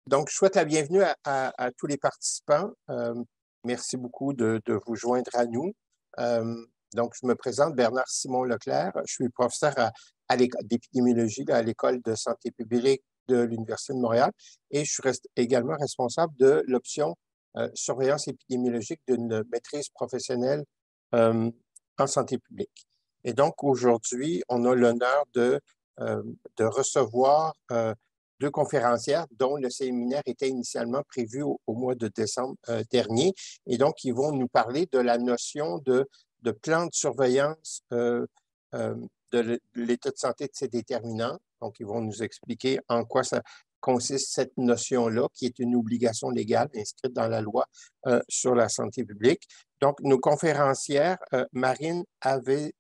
Donc, je souhaite la bienvenue à tous les participants. Merci beaucoup de vous joindre à nous. Donc, je me présente, Bernard Simon Leclerc. Je suis professeur à l'école d'épidémiologie à l'École de santé publique de l'Université de Montréal et je suis également responsable de l'option surveillance épidémiologique d'une maîtrise professionnelle euh, en santé publique. Et donc, aujourd'hui, on a l'honneur de recevoir deux conférencières dont le séminaire était initialement prévu au mois de décembre dernier. Et donc, ils vont nous parler de la notion de plan de surveillance de l'état de santé de ces déterminants. Donc, ils vont nous expliquer en quoi ça consiste cette notion-là, qui est une obligation légale inscrite dans la loi sur la santé publique. Donc, nos conférencières, Marine Ave,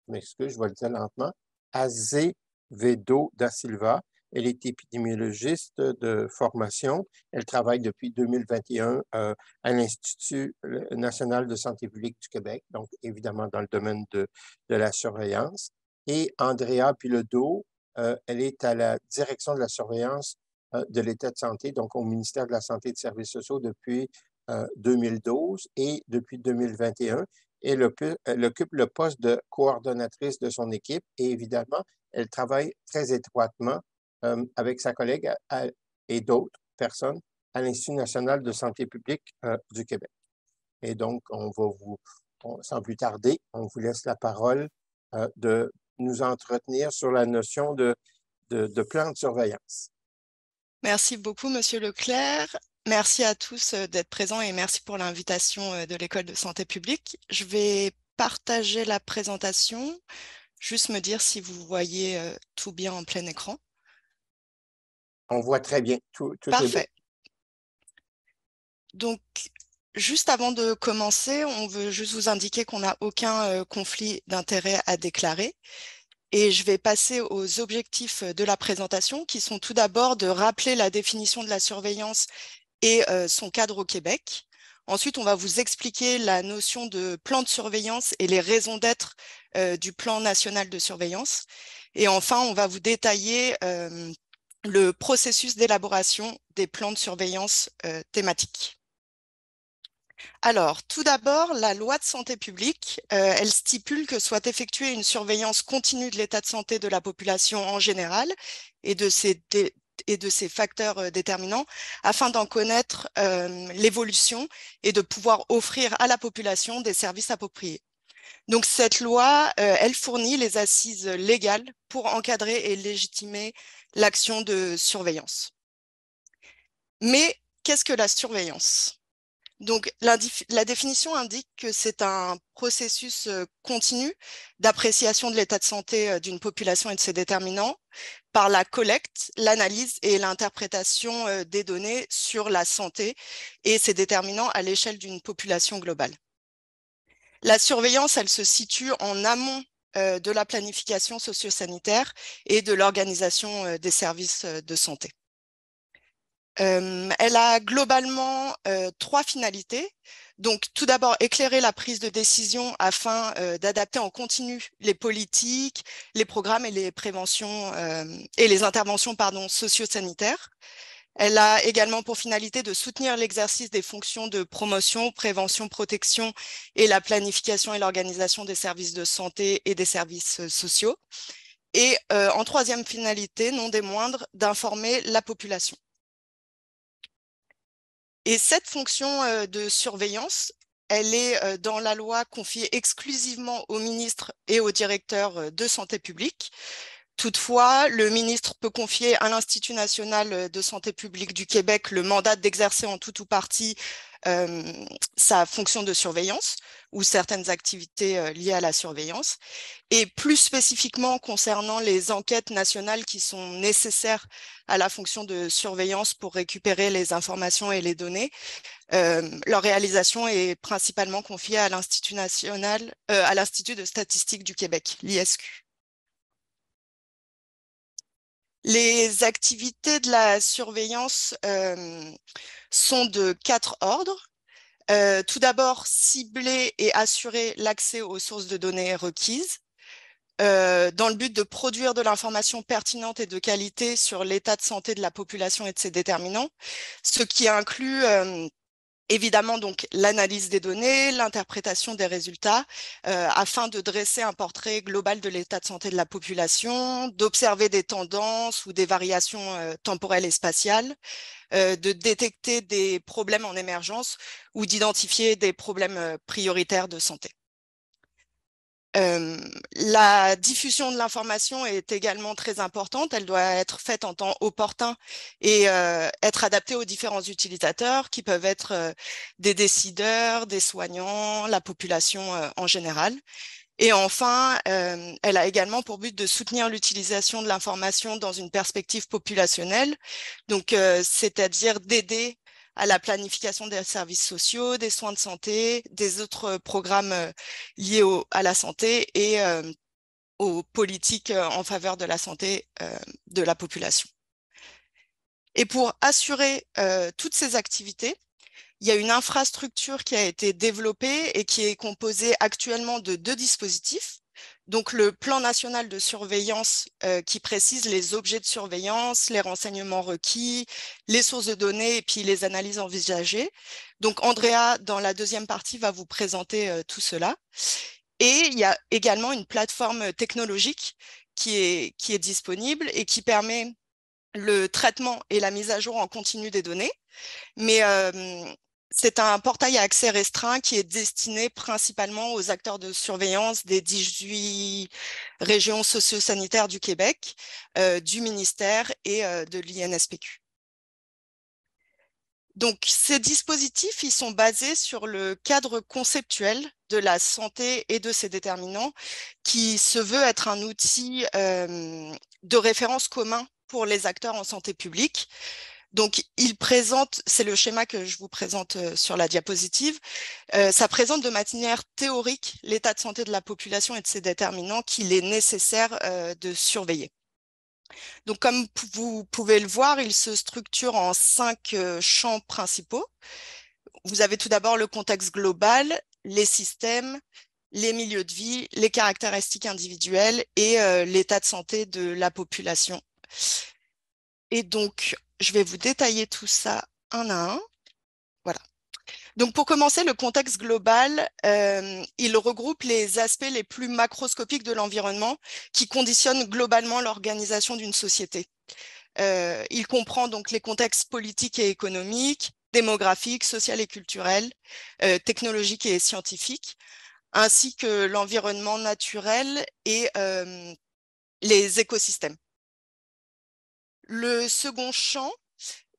je m'excuse, je vais le dire lentement, Azevedo da Silva. Elle est épidémiologiste de formation. Elle travaille depuis 2021 à l'Institut national de santé publique du Québec, donc évidemment dans le domaine de la surveillance. Et Andrea Pilodeau, elle est à la direction de la surveillance de l'état de santé, donc au ministère de la Santé et des Services sociaux depuis 2012 et depuis 2021. Elle occupe le poste de coordonnatrice de son équipe et évidemment, elle travaille très étroitement avec sa collègue et d'autres personnes à l'Institut national de santé publique du Québec. Et donc, sans plus tarder, on vous laisse la parole de nous entretenir sur la notion de plan de surveillance. Merci beaucoup, Monsieur Leclerc. Merci à tous d'être présents et merci pour l'invitation de l'École de santé publique. Je vais partager la présentation, juste me dire si vous voyez tout bien en plein écran. On voit très bien, tout est beau. Parfait. Donc, juste avant de commencer, on veut juste vous indiquer qu'on n'a aucun conflit d'intérêt à déclarer. Et je vais passer aux objectifs de la présentation, qui sont tout d'abord de rappeler la définition de la surveillance et son cadre au Québec. Ensuite, on va vous expliquer la notion de plan de surveillance et les raisons d'être du plan national de surveillance. Et enfin, on va vous détailler le processus d'élaboration des plans de surveillance thématiques. Alors, tout d'abord, la loi de santé publique, elle stipule que soit effectuée une surveillance continue de l'état de santé de la population en général et de ses facteurs déterminants afin d'en connaître l'évolution et de pouvoir offrir à la population des services appropriés. Donc, cette loi, elle fournit les assises légales pour encadrer et légitimer l'action de surveillance. Mais qu'est-ce que la surveillance ? Donc, la définition indique que c'est un processus continu d'appréciation de l'état de santé d'une population et de ses déterminants par la collecte, l'analyse et l'interprétation des données sur la santé et ses déterminants à l'échelle d'une population globale. La surveillance, elle se situe en amont de la planification socio-sanitaire et de l'organisation des services de santé. Elle a globalement trois finalités. Donc, tout d'abord, éclairer la prise de décision afin d'adapter en continu les politiques, les programmes et les préventions et les interventions socio-sanitaires. Elle a également pour finalité de soutenir l'exercice des fonctions de promotion, prévention, protection et la planification et l'organisation des services de santé et des services sociaux. Et en troisième finalité, non des moindres, d'informer la population. Et cette fonction de surveillance, elle est dans la loi confiée exclusivement au ministre et au directeur de santé publique. Toutefois, le ministre peut confier à l'Institut national de santé publique du Québec le mandat d'exercer en tout ou partie sa fonction de surveillance ou certaines activités liées à la surveillance. Et plus spécifiquement concernant les enquêtes nationales qui sont nécessaires à la fonction de surveillance pour récupérer les informations et les données, leur réalisation est principalement confiée à l'Institut à l'Institut de statistique du Québec, l'ISQ. Les activités de la surveillance sont de 4 ordres. Tout d'abord, cibler et assurer l'accès aux sources de données requises. dans le but de produire de l'information pertinente et de qualité sur l'état de santé de la population et de ses déterminants, ce qui inclut évidemment donc l'analyse des données, l'interprétation des résultats, afin de dresser un portrait global de l'état de santé de la population, d'observer des tendances ou des variations temporelles et spatiales, de détecter des problèmes en émergence ou d'identifier des problèmes prioritaires de santé. La diffusion de l'information est également très importante. Elle doit être faite en temps opportun et être adaptée aux différents utilisateurs qui peuvent être des décideurs, des soignants, la population en général. Et enfin, elle a également pour but de soutenir l'utilisation de l'information dans une perspective populationnelle, donc c'est-à-dire d'aider à la planification des services sociaux, des soins de santé, des autres programmes liés à la santé et aux politiques en faveur de la santé de la population. Et pour assurer toutes ces activités, il y a une infrastructure qui a été développée et qui est composée actuellement de 2 dispositifs. Donc, le plan national de surveillance qui précise les objets de surveillance, les renseignements requis, les sources de données et puis les analyses envisagées. Donc, Andrea, dans la deuxième partie, va vous présenter tout cela. Et il y a également une plateforme technologique qui est disponible et qui permet le traitement et la mise à jour en continu des données. Mais c'est un portail à accès restreint qui est destiné principalement aux acteurs de surveillance des 18 régions socio-sanitaires du Québec, du ministère et de l'INSPQ. Donc, ces dispositifs, ils sont basés sur le cadre conceptuel de la santé et de ses déterminants, qui se veut être un outil de référence commun pour les acteurs en santé publique. Donc, il présente, c'est le schéma que je vous présente sur la diapositive, ça présente de manière théorique l'état de santé de la population et de ses déterminants qu'il est nécessaire de surveiller. Donc, comme vous pouvez le voir, il se structure en 5 champs principaux. Vous avez tout d'abord le contexte global, les systèmes, les milieux de vie, les caractéristiques individuelles et l'état de santé de la population. Et donc, je vais vous détailler tout ça un à un. Voilà. Donc, pour commencer, le contexte global, il regroupe les aspects les plus macroscopiques de l'environnement qui conditionnent globalement l'organisation d'une société. Il comprend donc les contextes politiques et économiques, démographiques, social et culturels, technologiques et scientifiques, ainsi que l'environnement naturel et les écosystèmes. Le second champ,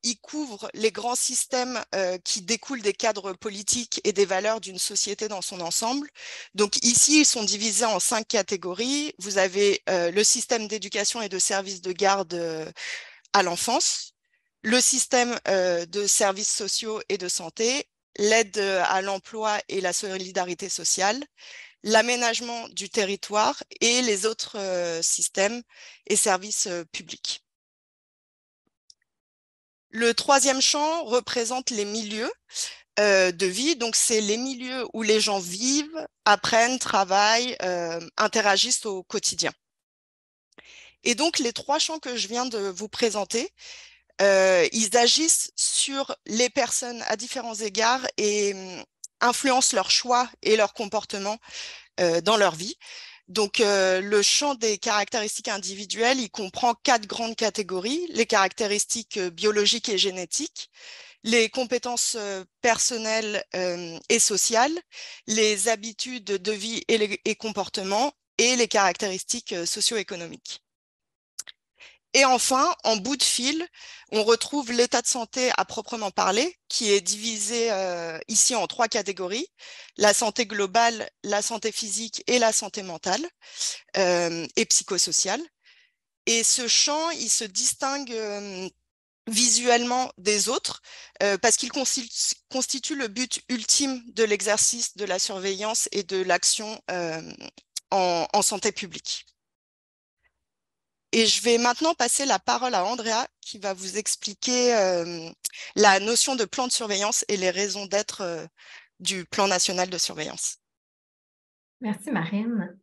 il couvre les grands systèmes qui découlent des cadres politiques et des valeurs d'une société dans son ensemble. Donc ici, ils sont divisés en 5 catégories. Vous avez le système d'éducation et de services de garde à l'enfance, le système de services sociaux et de santé, l'aide à l'emploi et la solidarité sociale, l'aménagement du territoire et les autres systèmes et services publics. Le troisième champ représente les milieux de vie. Donc, c'est les milieux où les gens vivent, apprennent, travaillent, interagissent au quotidien. Et donc, les 3 champs que je viens de vous présenter, ils agissent sur les personnes à différents égards et influencent leurs choix et leurs comportements dans leur vie. Donc, le champ des caractéristiques individuelles, il comprend 4 grandes catégories: les caractéristiques biologiques et génétiques, les compétences personnelles et sociales, les habitudes de vie et comportements, et les caractéristiques socio-économiques. Et enfin, en bout de fil, on retrouve l'état de santé à proprement parler, qui est divisé ici en 3 catégories: la santé globale, la santé physique et la santé mentale et psychosociale. Et ce champ, il se distingue visuellement des autres parce qu'il constitue le but ultime de l'exercice de la surveillance et de l'action en santé publique. Et je vais maintenant passer la parole à Andrea qui va vous expliquer la notion de plan de surveillance et les raisons d'être du plan national de surveillance. Merci Marine.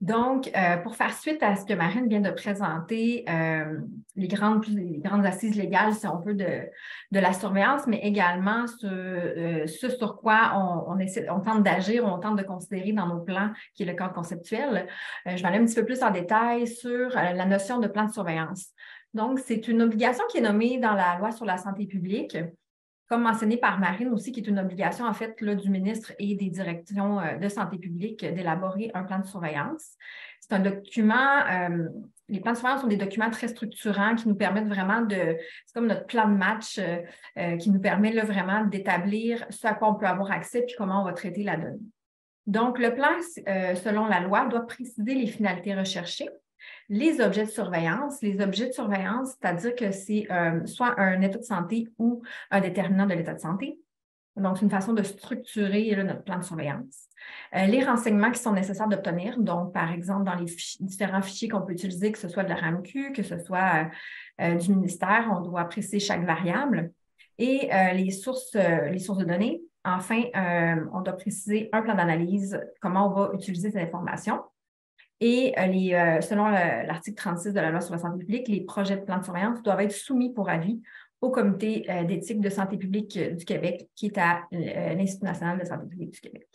Donc, pour faire suite à ce que Marine vient de présenter, les grandes assises légales, si on veut, de la surveillance, mais également ce sur quoi on tente d'agir, on tente de considérer dans nos plans, qui est le cadre conceptuel. Je vais aller un petit peu plus en détail sur la notion de plan de surveillance. Donc, c'est une obligation qui est nommée dans la loi sur la santé publique, comme mentionné par Marine aussi, qui est une obligation en fait là, du ministre et des directions de santé publique d'élaborer un plan de surveillance. C'est un document, les plans de surveillance sont des documents très structurants qui nous permettent vraiment c'est comme notre plan de match qui nous permet là, vraiment d'établir ce à quoi on peut avoir accès puis comment on va traiter la donnée. Donc, le plan, selon la loi, doit préciser les finalités recherchées, les objets de surveillance. Les objets de surveillance, c'est-à-dire que c'est soit un état de santé ou un déterminant de l'état de santé. Donc, c'est une façon de structurer là, notre plan de surveillance. Les renseignements qui sont nécessaires d'obtenir, donc, par exemple, dans les différents fichiers qu'on peut utiliser, que ce soit de la RAMQ, que ce soit du ministère, on doit préciser chaque variable. Et les sources de données. Enfin, on doit préciser un plan d'analyse, comment on va utiliser ces informations. Et selon l'article 36 de la loi sur la santé publique, les projets de plan de surveillance doivent être soumis pour avis au Comité d'éthique de santé publique du Québec, qui est à l'Institut national de santé publique du Québec.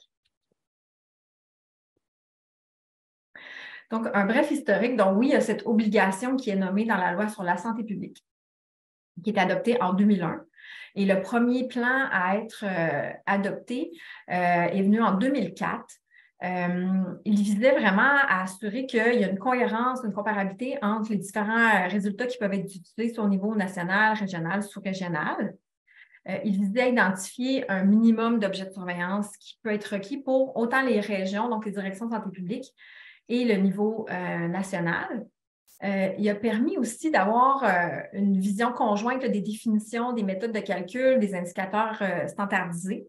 Donc, un bref historique. Donc, oui, il y a cette obligation qui est nommée dans la loi sur la santé publique, qui est adoptée en 2001. Et le premier plan à être adopté est venu en 2004. Il visait vraiment à assurer qu'il y a une cohérence, une comparabilité entre les différents résultats qui peuvent être utilisés au niveau national, régional, sous-régional. Il visait à identifier un minimum d'objets de surveillance qui peut être requis pour autant les régions, donc les directions de santé publique, et le niveau national. Il a permis aussi d'avoir une vision conjointe des définitions, des méthodes de calcul, des indicateurs standardisés.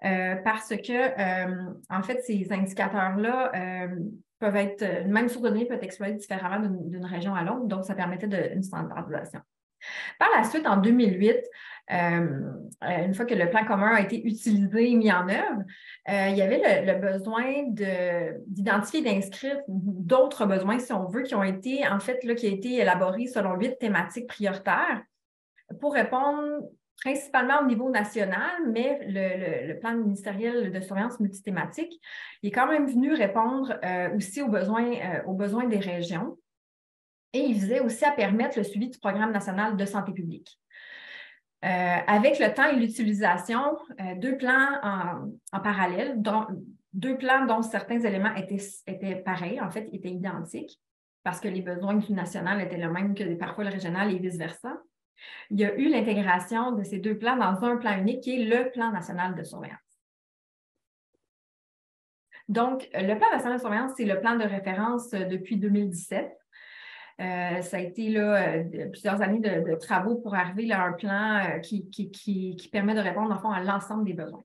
Parce que, en fait, ces indicateurs-là peuvent être, une même source de données peut être exploitée différemment d'une région à l'autre, donc ça permettait une standardisation. Par la suite, en 2008, une fois que le plan commun a été utilisé et mis en œuvre, il y avait le besoin d'identifier et d'inscrire d'autres besoins, si on veut, qui ont été, en fait, là, qui a été élaborés selon 8 thématiques prioritaires pour répondre principalement au niveau national, mais le plan ministériel de surveillance multithématique il est quand même venu répondre aussi aux besoins des régions. Et il visait aussi à permettre le suivi du programme national de santé publique. Avec le temps et l'utilisation, 2 plans en parallèle, deux plans dont certains éléments étaient pareils, en fait, étaient identiques, parce que les besoins du national étaient les mêmes que parfois le régional et vice-versa. Il y a eu l'intégration de ces 2 plans dans un plan unique qui est le plan national de surveillance. Donc, le plan national de surveillance, c'est le plan de référence depuis 2017. Ça a été là, plusieurs années de travaux pour arriver là, à un plan qui permet de répondre en fond, à l'ensemble des besoins.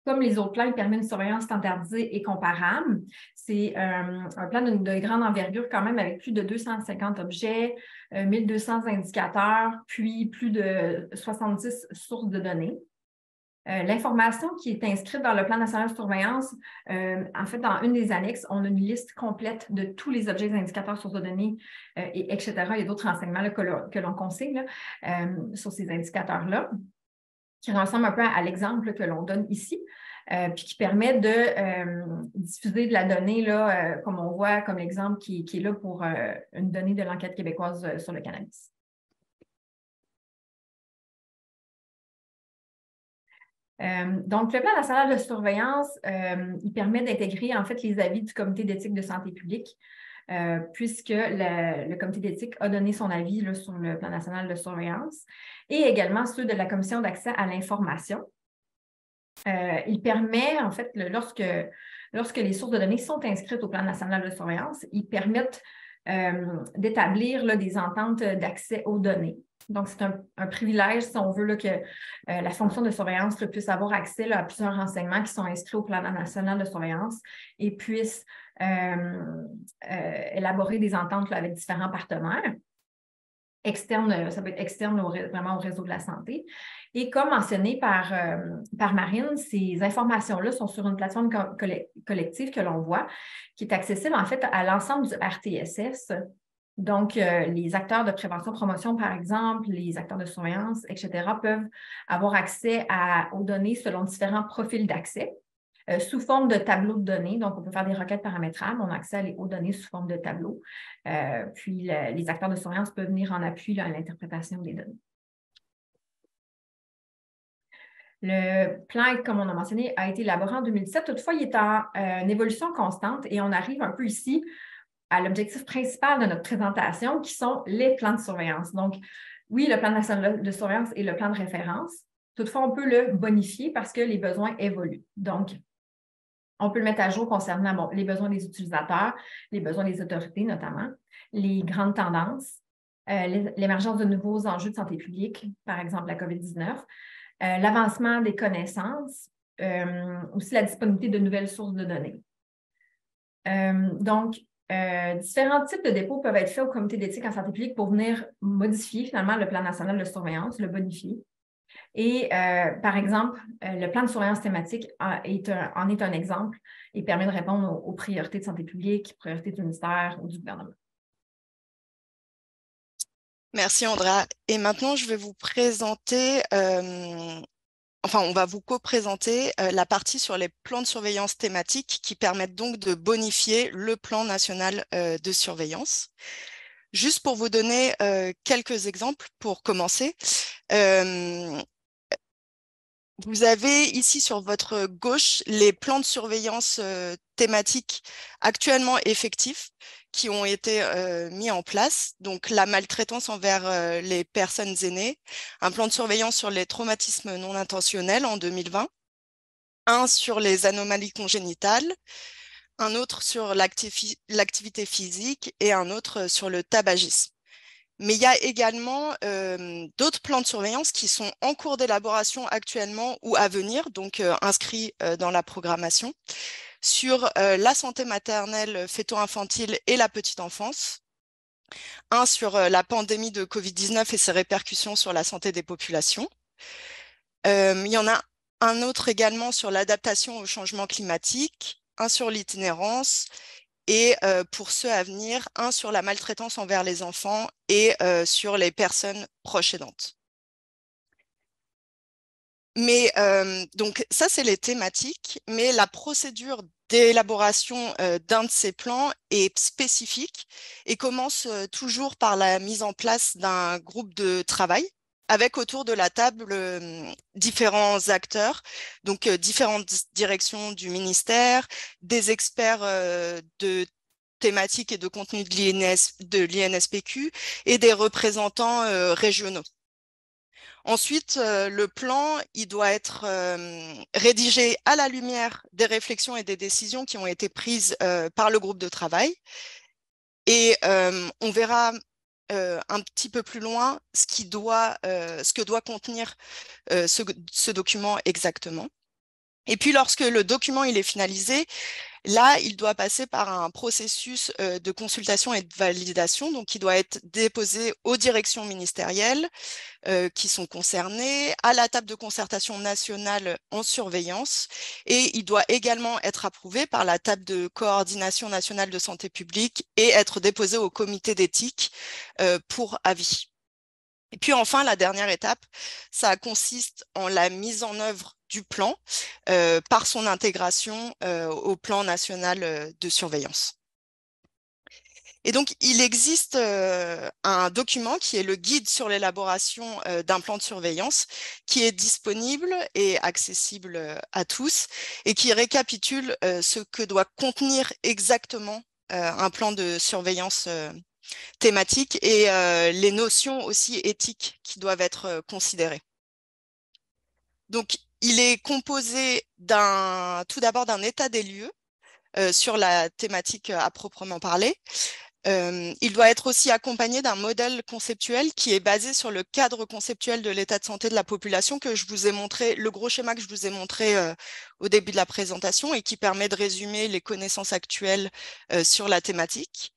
Comme les autres plans, il permet une surveillance standardisée et comparable. C'est un plan de grande envergure quand même avec plus de 250 objets, 1200 indicateurs, puis plus de 70 sources de données. L'information qui est inscrite dans le plan national de surveillance, en fait, dans une des annexes, on a une liste complète de tous les objets indicateurs, sources de données, etc. Il y a d'autres renseignements là, que l'on consigne sur ces indicateurs-là, qui ressemblent un peu à l'exemple que l'on donne ici, puis qui permet de diffuser de la donnée, là, comme on voit comme exemple qui est là pour une donnée de l'enquête québécoise sur le cannabis. Donc, le plan national de surveillance, il permet d'intégrer en fait les avis du comité d'éthique de santé publique, puisque le comité d'éthique a donné son avis là, sur le plan national de surveillance, et également ceux de la commission d'accès à l'information. Il permet, en fait, lorsque les sources de données sont inscrites au plan national de surveillance, ils permettent d'établir là, des ententes d'accès aux données. Donc, c'est un privilège, si on veut, là, que la fonction de surveillance puisse avoir accès là, à plusieurs renseignements qui sont inscrits au plan national de surveillance et puisse élaborer des ententes là, avec différents partenaires. externe, ça peut être externe vraiment au réseau de la santé. Et comme mentionné par Marine, ces informations-là sont sur une plateforme collective que l'on voit, qui est accessible en fait à l'ensemble du RTSS. Donc, les acteurs de prévention, promotion, par exemple, les acteurs de surveillance, etc., peuvent avoir accès aux données selon différents profils d'accès. Sous forme de tableau de données. Donc, on peut faire des requêtes paramétrables. On a accès aux données sous forme de tableau. Puis, les acteurs de surveillance peuvent venir en appui là, à l'interprétation des données. Le plan, comme on a mentionné, a été élaboré en 2017. Toutefois, il est en évolution constante et on arrive un peu ici à l'objectif principal de notre présentation, qui sont les plans de surveillance. Donc, oui, le plan national de surveillance et le plan de référence. Toutefois, on peut le bonifier parce que les besoins évoluent. Donc, on peut le mettre à jour concernant les besoins des utilisateurs, les besoins des autorités notamment, les grandes tendances, l'émergence de nouveaux enjeux de santé publique, par exemple la COVID-19, l'avancement des connaissances, aussi la disponibilité de nouvelles sources de données. Donc, différents types de dépôts peuvent être faits au comité d'éthique en santé publique pour venir modifier finalement le plan national de surveillance, le bonifier. Et par exemple, le plan de surveillance thématique en est un exemple et permet de répondre aux priorités de santé publique, priorités du ministère ou du gouvernement. Merci Andrea. Et maintenant, je vais vous présenter, on va vous co-présenter la partie sur les plans de surveillance thématiques qui permettent donc de bonifier le plan national de surveillance. Juste pour vous donner quelques exemples pour commencer. Vous avez ici sur votre gauche les plans de surveillance thématiques actuellement effectifs qui ont été mis en place. Donc, la maltraitance envers les personnes aînées, un plan de surveillance sur les traumatismes non intentionnels en 2020, un sur les anomalies congénitales, un autre sur l'activité physique et un autre sur le tabagisme. Mais il y a également d'autres plans de surveillance qui sont en cours d'élaboration actuellement ou à venir, donc inscrits dans la programmation, sur la santé maternelle, fœto-infantile et la petite enfance. Un sur la pandémie de Covid-19 et ses répercussions sur la santé des populations. Il y en a un autre également sur l'adaptation au changement climatique, un sur l'itinérance, et pour ceux à venir, un sur la maltraitance envers les enfants et sur les personnes proches aidantes. Mais donc ça, c'est les thématiques, mais la procédure d'élaboration d'un de ces plans est spécifique et commence toujours par la mise en place d'un groupe de travail avec autour de la table différents acteurs, donc différentes directions du ministère, des experts de thématiques et de contenu de l'INSPQ et des représentants régionaux. Ensuite, le plan, il doit être rédigé à la lumière des réflexions et des décisions qui ont été prises par le groupe de travail. Et on verra un petit peu plus loin ce que doit contenir ce document exactement. Et puis, lorsque le document il est finalisé, là, il doit passer par un processus de consultation et de validation. Donc, il doit être déposé aux directions ministérielles qui sont concernées, à la table de concertation nationale en surveillance. Et il doit également être approuvé par la table de coordination nationale de santé publique et être déposé au comité d'éthique pour avis. Et puis enfin, la dernière étape, ça consiste en la mise en œuvre du plan par son intégration au plan national de surveillance. Et donc, il existe un document qui est le guide sur l'élaboration d'un plan de surveillance qui est disponible et accessible à tous et qui récapitule ce que doit contenir exactement un plan de surveillance thématique et les notions aussi éthiques qui doivent être considérées. Donc, il est composé tout d'abord d'un état des lieux sur la thématique à proprement parler. Il doit être aussi accompagné d'un modèle conceptuel qui est basé sur le cadre conceptuel de l'état de santé de la population que je vous ai montré, le gros schéma que je vous ai montré au début de la présentation et qui permet de résumer les connaissances actuelles sur la thématique.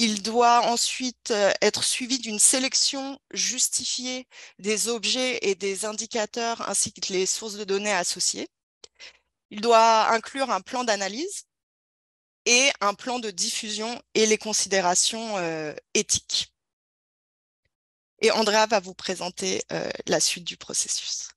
Il doit ensuite être suivi d'une sélection justifiée des objets et des indicateurs ainsi que les sources de données associées. Il doit inclure un plan d'analyse et un plan de diffusion et les considérations éthiques. Et Andrea va vous présenter la suite du processus.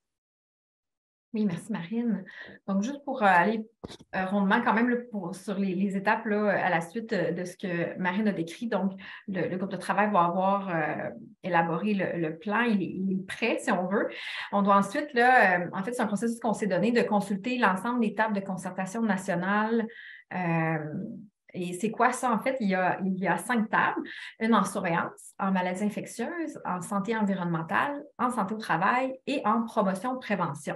Oui, merci Marine. Donc, juste pour aller rondement quand même là, sur les étapes là, à la suite de ce que Marine a décrit, donc le groupe de travail va avoir élaboré le plan, il est prêt si on veut. On doit ensuite, là, en fait, c'est un processus qu'on s'est donné de consulter l'ensemble des tables de concertation nationale. Et c'est quoi ça? En fait, il y a 5 tables, une en surveillance, en maladies infectieuses, en santé environnementale, en santé au travail et en promotion-prévention.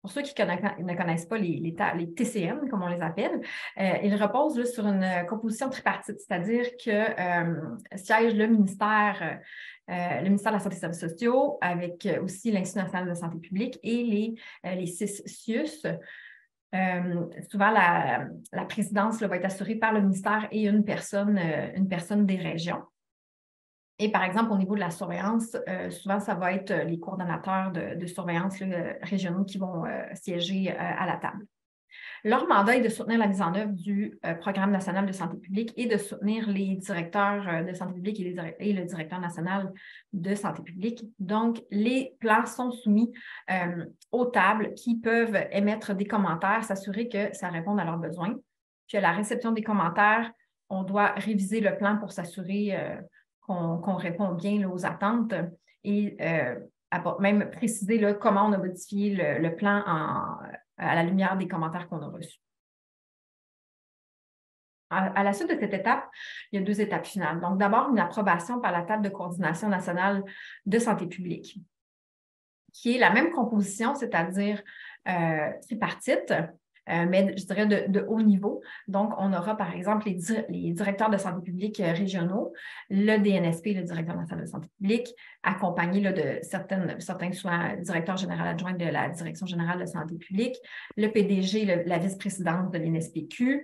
Pour ceux qui ne connaissent pas les TCN, comme on les appelle, ils reposent là, sur une composition tripartite, c'est-à-dire que siège le ministère de la Santé et des Services sociaux, avec aussi l'Institut national de santé publique et les 6 CIUS. Souvent, la présidence là, va être assurée par le ministère et une personne des régions. Et par exemple, au niveau de la surveillance, souvent, ça va être les coordonnateurs de surveillance là, régionaux qui vont siéger à la table. Leur mandat est de soutenir la mise en œuvre du Programme national de santé publique et de soutenir les directeurs de santé publique et le directeur national de santé publique. Donc, les plans sont soumis aux tables qui peuvent émettre des commentaires, s'assurer que ça réponde à leurs besoins. Puis, à la réception des commentaires, on doit réviser le plan pour s'assurer qu'on répond bien là, aux attentes et même préciser là, comment on a modifié le plan à la lumière des commentaires qu'on a reçus. À la suite de cette étape, il y a 2 étapes finales. Donc, d'abord, une approbation par la table de coordination nationale de santé publique, qui est la même composition, c'est-à-dire tripartite, mais je dirais de haut niveau. Donc, on aura par exemple les directeurs de santé publique régionaux, le DNSP, le directeur national de santé publique, accompagné là, de certains soins directeurs généraux adjoints de la Direction générale de santé publique, le PDG, la vice-présidente de l'INSPQ.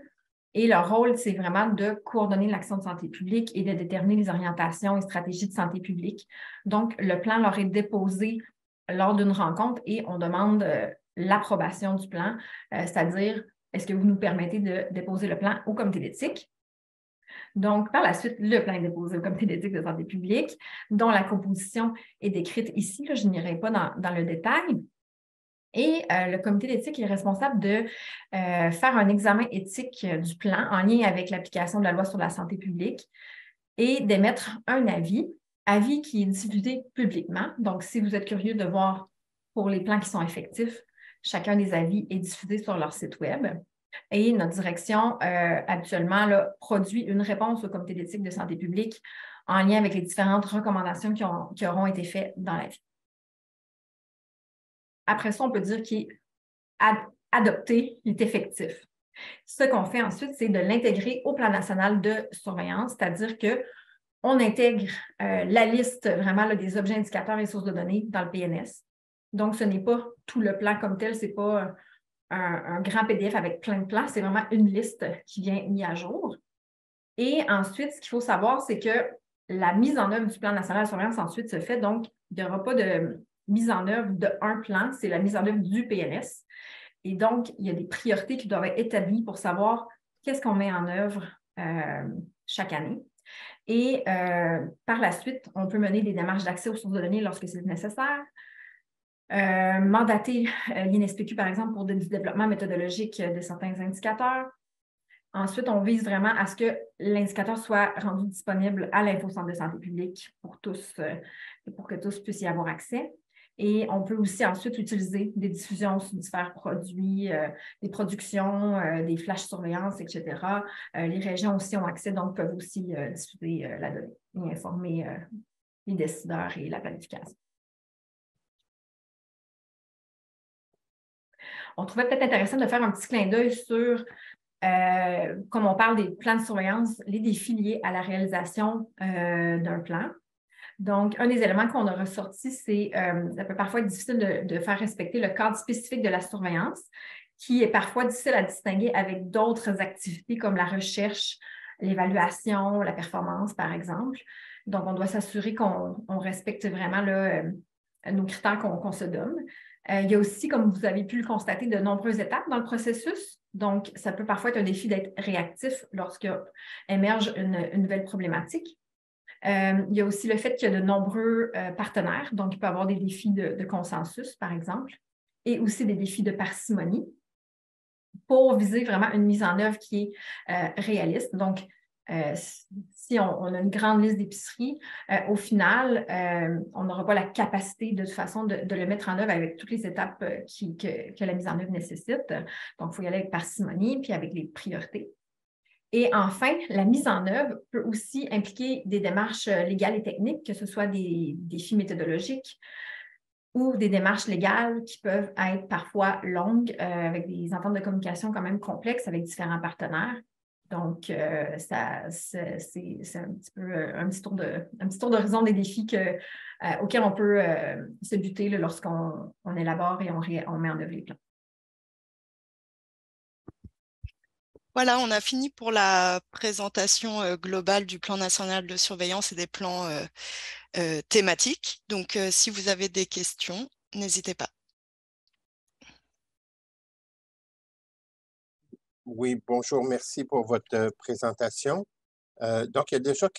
Et leur rôle, c'est vraiment de coordonner l'action de santé publique et de déterminer les orientations et stratégies de santé publique. Donc, le plan leur est déposé lors d'une rencontre et on demande l'approbation du plan, c'est-à-dire, est-ce que vous nous permettez de déposer le plan au comité d'éthique? Donc, par la suite, le plan est déposé au comité d'éthique de santé publique, dont la composition est décrite ici. Là, je n'irai pas dans le détail. Et le comité d'éthique est responsable de faire un examen éthique du plan en lien avec l'application de la loi sur la santé publique et d'émettre un avis qui est diffusé publiquement. Donc, si vous êtes curieux de voir pour les plans qui sont effectifs, chacun des avis est diffusé sur leur site web. Et notre direction, habituellement, là, produit une réponse au comité d'éthique de santé publique en lien avec les différentes recommandations qui auront été faites dans l'avis. Après ça, on peut dire qu'il est adopté, il est effectif. Ce qu'on fait ensuite, c'est de l'intégrer au plan national de surveillance, c'est-à-dire qu'on intègre la liste vraiment là, des objets indicateurs et sources de données dans le PNS. Donc, ce n'est pas tout le plan comme tel, ce n'est pas un grand PDF avec plein de plans, c'est vraiment une liste qui vient mise à jour. Et ensuite, ce qu'il faut savoir, c'est que la mise en œuvre du plan national de surveillance ensuite se fait, donc il n'y aura pas de mise en œuvre d'un plan, c'est la mise en œuvre du PNS. Et donc, il y a des priorités qui doivent être établies pour savoir qu'est-ce qu'on met en œuvre chaque année. Et par la suite, on peut mener des démarches d'accès aux sources de données lorsque c'est nécessaire. Mandater l'INSPQ, par exemple, pour du développement méthodologique de certains indicateurs. Ensuite, on vise vraiment à ce que l'indicateur soit rendu disponible à l'Infocentre de santé publique pour tous, pour que tous puissent y avoir accès. Et on peut aussi ensuite utiliser des diffusions sur différents produits, des productions, des flash surveillance, etc. Les régions aussi ont accès, donc peuvent aussi diffuser la donnée et informer les décideurs et la planification. On trouvait peut-être intéressant de faire un petit clin d'œil sur, comme on parle des plans de surveillance, les défis liés à la réalisation d'un plan. Donc, un des éléments qu'on a ressorti, c'est ça peut parfois être difficile de faire respecter le cadre spécifique de la surveillance, qui est parfois difficile à distinguer avec d'autres activités comme la recherche, l'évaluation, la performance, par exemple. Donc, on doit s'assurer qu'on respecte vraiment là, nos critères qu'on se donne. Il y a aussi, comme vous avez pu le constater, de nombreuses étapes dans le processus. Donc, ça peut parfois être un défi d'être réactif lorsqu'émerge une nouvelle problématique. Il y a aussi le fait qu'il y a de nombreux partenaires. Donc, il peut y avoir des défis de consensus, par exemple, et aussi des défis de parcimonie pour viser vraiment une mise en œuvre qui est réaliste. Donc, si on a une grande liste d'épiceries, au final, on n'aura pas la capacité de toute façon de le mettre en œuvre avec toutes les étapes que la mise en œuvre nécessite. Donc, il faut y aller avec parcimonie puis avec les priorités. Et enfin, la mise en œuvre peut aussi impliquer des démarches légales et techniques, que ce soit des défis méthodologiques ou des démarches légales qui peuvent être parfois longues, avec des ententes de communication quand même complexes avec différents partenaires. Donc, c'est un petit peu un petit tour d'horizon des défis auxquels on peut se buter lorsqu'on élabore et on met en œuvre les plans. Voilà, on a fini pour la présentation globale du plan national de surveillance et des plans thématiques. Donc, si vous avez des questions, n'hésitez pas. Oui, bonjour, merci pour votre présentation. Donc, il y a déjà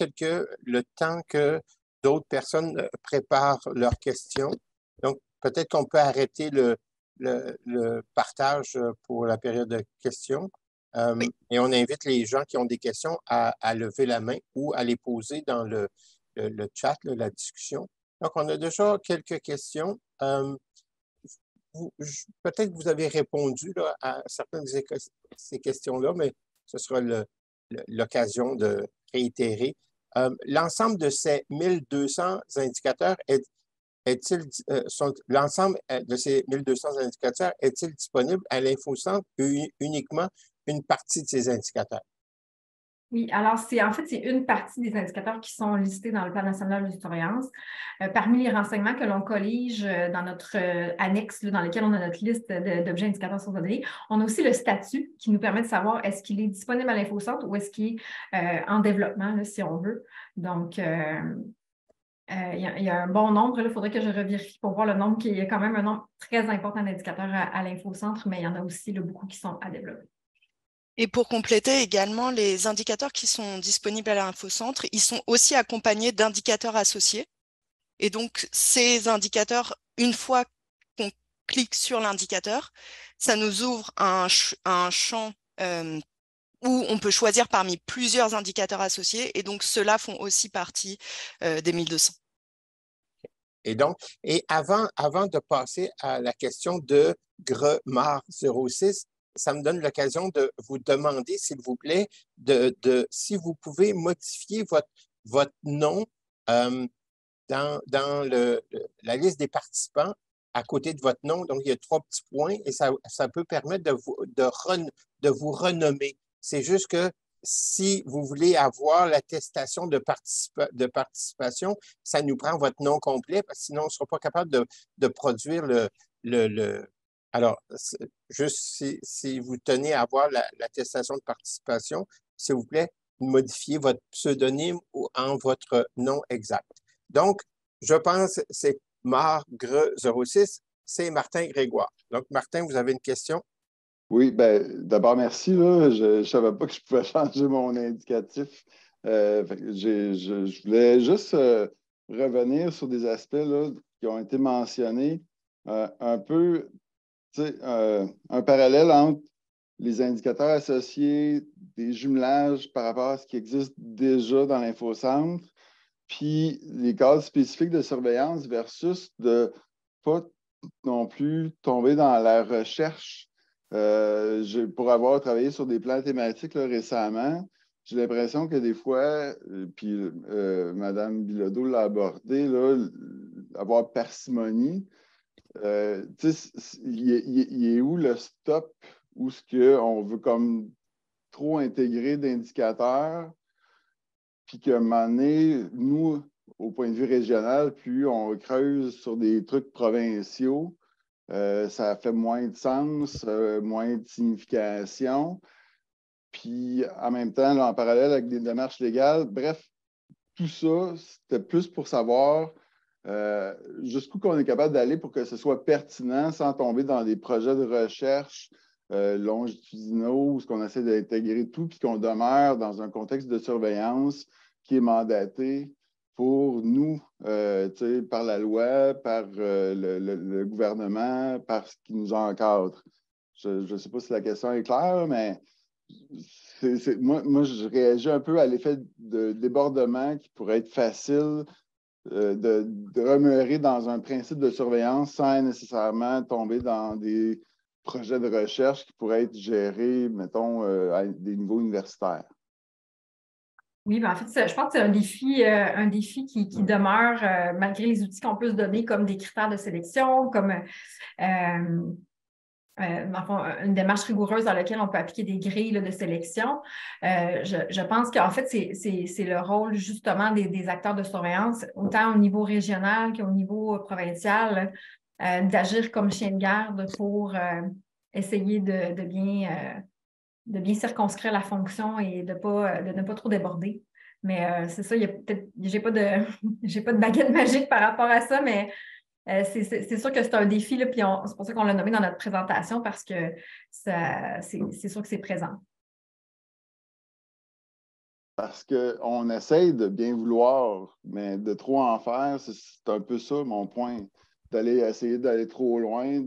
le temps que d'autres personnes préparent leurs questions. Donc, peut-être qu'on peut arrêter le partage pour la période de questions. Oui. Et on invite les gens qui ont des questions à lever la main ou à les poser dans le chat, la discussion. Donc, on a déjà quelques questions. Peut-être que vous avez répondu là, à certaines de ces questions-là, mais ce sera l'occasion de réitérer. L'ensemble de ces 1200 indicateurs l'ensemble de ces 1200 indicateurs est-il disponible à l'InfoCentre uniquement une partie de ces indicateurs? Oui, alors en fait, c'est une partie des indicateurs qui sont listés dans le plan national de surveillance. Parmi les renseignements que l'on collige dans notre annexe dans lequel on a notre liste d'objets indicateurs sur données, on a aussi le statut qui nous permet de savoir est-ce qu'il est disponible à l'InfoCentre ou est-ce qu'il est en développement, là, si on veut. Donc, il y a un bon nombre. Il faudrait que je revérifie pour voir le nombre, qui est quand même un nombre très important d'indicateurs à l'InfoCentre, mais il y en a aussi beaucoup qui sont à développer. Et pour compléter également, les indicateurs qui sont disponibles à l'InfoCentre, ils sont aussi accompagnés d'indicateurs associés. Et donc, ces indicateurs, une fois qu'on clique sur l'indicateur, ça nous ouvre un champ où on peut choisir parmi plusieurs indicateurs associés. Et donc, ceux-là font aussi partie des 1200. Et donc, avant de passer à la question de GREMAR 06, ça me donne l'occasion de vous demander, s'il vous plaît, si vous pouvez modifier votre nom dans la liste des participants à côté de votre nom. Donc, il y a 3 petits points et ça peut permettre de vous renommer. C'est juste que si vous voulez avoir l'attestation de participation, ça nous prend votre nom complet, parce que sinon, on ne sera pas capable de produire Alors, juste si vous tenez à avoir l'attestation de participation, s'il vous plaît, modifiez votre pseudonyme en votre nom exact. Donc, je pense que c'est Margre06, c'est Martin Grégoire. Donc, Martin, vous avez une question? Oui, ben, d'abord, merci. Là. Je ne savais pas que je pouvais changer mon indicatif. Je voulais juste revenir sur des aspects là, qui ont été mentionnés. Un peu, un parallèle entre les indicateurs associés, des jumelages par rapport à ce qui existe déjà dans l'InfoCentre, puis les cadres spécifiques de surveillance versus de ne pas non plus tomber dans la recherche. Pour avoir travaillé sur des plans thématiques là, récemment, j'ai l'impression que des fois, puis Mme Bilodeau l'a abordé, là, avoir parcimonie. Il est où le stop où ce qu'on veut comme trop intégrer d'indicateurs, puis qu'à un moment donné, nous, au point de vue régional, puis on creuse sur des trucs provinciaux, ça fait moins de sens, moins de signification. puis en même temps, là, en parallèle avec des démarches légales. Bref, tout ça, c'était plus pour savoir jusqu'où qu'on est capable d'aller pour que ce soit pertinent sans tomber dans des projets de recherche longitudinaux où on essaie d'intégrer tout puis qu'on demeure dans un contexte de surveillance qui est mandaté pour nous, par la loi, par le gouvernement, par ce qui nous encadre. Je ne sais pas si la question est claire, mais moi, je réagis un peu à l'effet de débordement qui pourrait être facile de demeurer dans un principe de surveillance sans nécessairement tomber dans des projets de recherche qui pourraient être gérés, mettons, à des niveaux universitaires. Oui, en fait, je pense que c'est un défi qui demeure malgré les outils qu'on peut se donner comme des critères de sélection, comme une démarche rigoureuse dans laquelle on peut appliquer des grilles là, de sélection. Je pense qu'en fait, c'est le rôle justement des acteurs de surveillance, autant au niveau régional qu'au niveau provincial, d'agir comme chien de garde pour essayer de bien circonscrire la fonction et de ne pas trop déborder. Mais c'est ça, j'ai pas de baguette magique par rapport à ça, mais c'est sûr que c'est un défi, là, puis c'est pour ça qu'on l'a nommé dans notre présentation, parce que c'est sûr que c'est présent. Parce qu'on essaye de bien vouloir, mais de trop en faire, c'est un peu ça mon point. Essayer d'aller trop loin.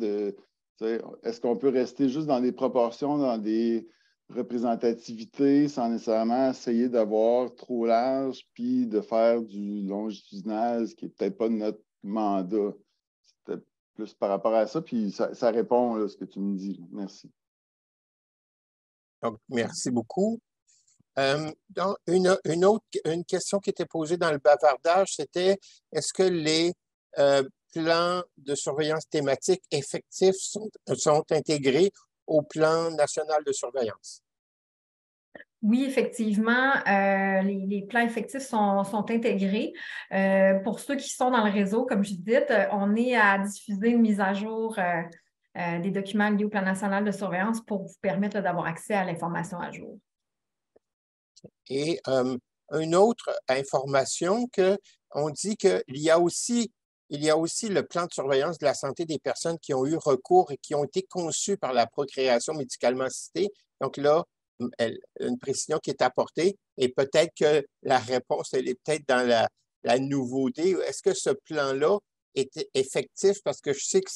Est-ce qu'on peut rester juste dans des proportions, dans des représentativités, sans nécessairement essayer d'avoir trop large, puis de faire du longitudinal, ce qui n'est peut-être pas notre mandat. C'était plus par rapport à ça, puis ça répond à ce que tu me dis. Merci. Donc, merci beaucoup. Donc, une question qui était posée dans le bavardage, c'était est-ce que les plans de surveillance thématique effectifs sont intégrés au plan national de surveillance? Oui, effectivement, les plans effectifs sont intégrés. Pour ceux qui sont dans le réseau, comme je disais, on est à diffuser une mise à jour des documents liés au plan national de surveillance pour vous permettre d'avoir accès à l'information à jour. Et une autre information on dit qu'il y a aussi le plan de surveillance de la santé des personnes qui ont eu recours et qui ont été conçues par la procréation médicalement assistée. Donc là, une précision qui est apportée et peut-être que la réponse, elle est peut-être dans la nouveauté. Est-ce que ce plan-là est effectif? Parce que je sais que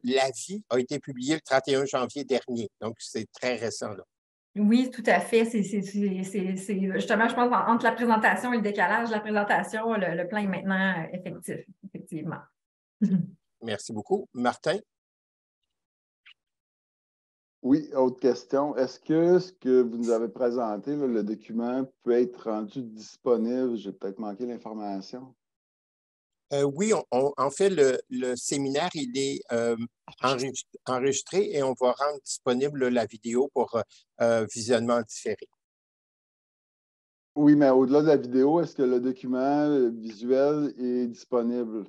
l'avis a été publié le 31 janvier dernier. Donc, c'est très récent, là. Oui, tout à fait. C'est justement, je pense, entre la présentation et le décalage de la présentation, le plan est maintenant effectif, effectivement. Merci beaucoup. Martin? Oui, autre question. Est-ce que ce que vous nous avez présenté, là, le document, peut être rendu disponible? J'ai peut-être manqué l'information. Oui, en fait, le séminaire, il est enregistré et on va rendre disponible la vidéo pour visionnement différé. Oui, mais au-delà de la vidéo, est-ce que le document visuel est disponible?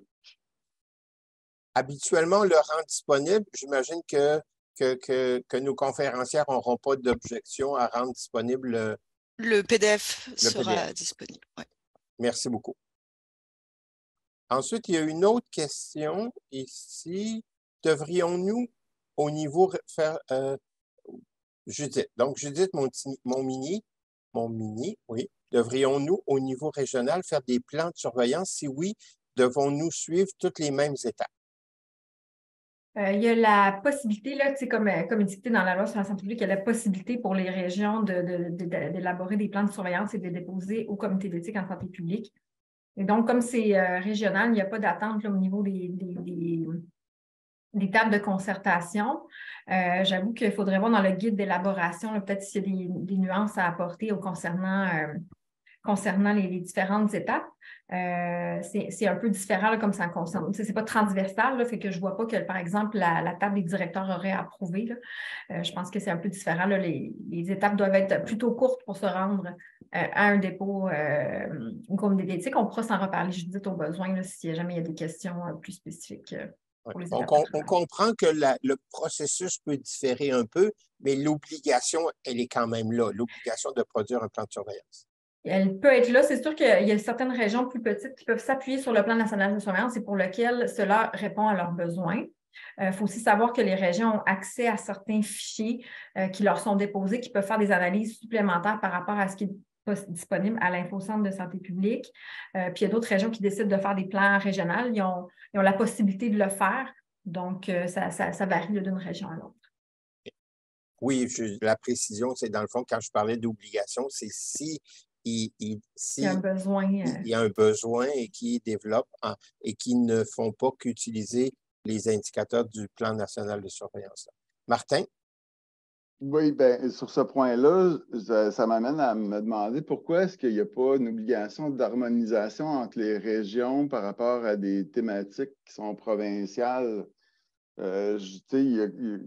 Habituellement, on le rend disponible. J'imagine que nos conférencières n'auront pas d'objection à rendre disponible le PDF sera PDF. disponible. Ouais. Merci beaucoup. Ensuite, il y a une autre question ici. Devrions-nous, au niveau, faire Judith. Donc, Judith, mon mini, oui. Devrions-nous, au niveau régional, faire des plans de surveillance? Si oui, devons-nous suivre toutes les mêmes étapes? Il y a la possibilité, là, comme indiqué dans la loi sur la santé publique, il y a la possibilité pour les régions d'élaborer des plans de surveillance et de les déposer au comité d'éthique en santé publique. Et donc, comme c'est régional, il n'y a pas d'attente au niveau des tables de concertation. J'avoue qu'il faudrait voir dans le guide d'élaboration, peut-être s'il y a des nuances à apporter concernant les différentes étapes. C'est un peu différent là, comme ça concerne. C'est pas transversal, là, fait que je ne vois pas que, par exemple, la table des directeurs aurait approuvé. Là. Je pense que c'est un peu différent. Là. Les étapes doivent être plutôt courtes pour se rendre à un dépôt au comité d'éthique. On pourra s'en reparler, Judith, au besoin, là, si jamais il y a des questions plus spécifiques. Ouais. pour les Donc, étapes de on travail. comprend que le processus peut différer un peu, mais l'obligation, elle est quand même là, l'obligation de produire un plan de surveillance. Elle peut être là. C'est sûr qu'il y a certaines régions plus petites qui peuvent s'appuyer sur le plan national de surveillance et pour lequel cela répond à leurs besoins. Il faut aussi savoir que les régions ont accès à certains fichiers qui leur sont déposés, qui peuvent faire des analyses supplémentaires par rapport à ce qui est disponible à l'Infocentre de santé publique. Puis il y a d'autres régions qui décident de faire des plans régionaux. Ils ont la possibilité de le faire. Donc, ça varie d'une région à l'autre. Oui, la précision, c'est dans le fond, quand je parlais d'obligation, c'est si Il y a un besoin. il y a un besoin et qui développent et qui ne font pas qu'utiliser les indicateurs du plan national de surveillance. Martin? Oui, bien, sur ce point-là, ça m'amène à me demander pourquoi est-ce qu'il n'y a pas une obligation d'harmonisation entre les régions par rapport à des thématiques qui sont provinciales. Il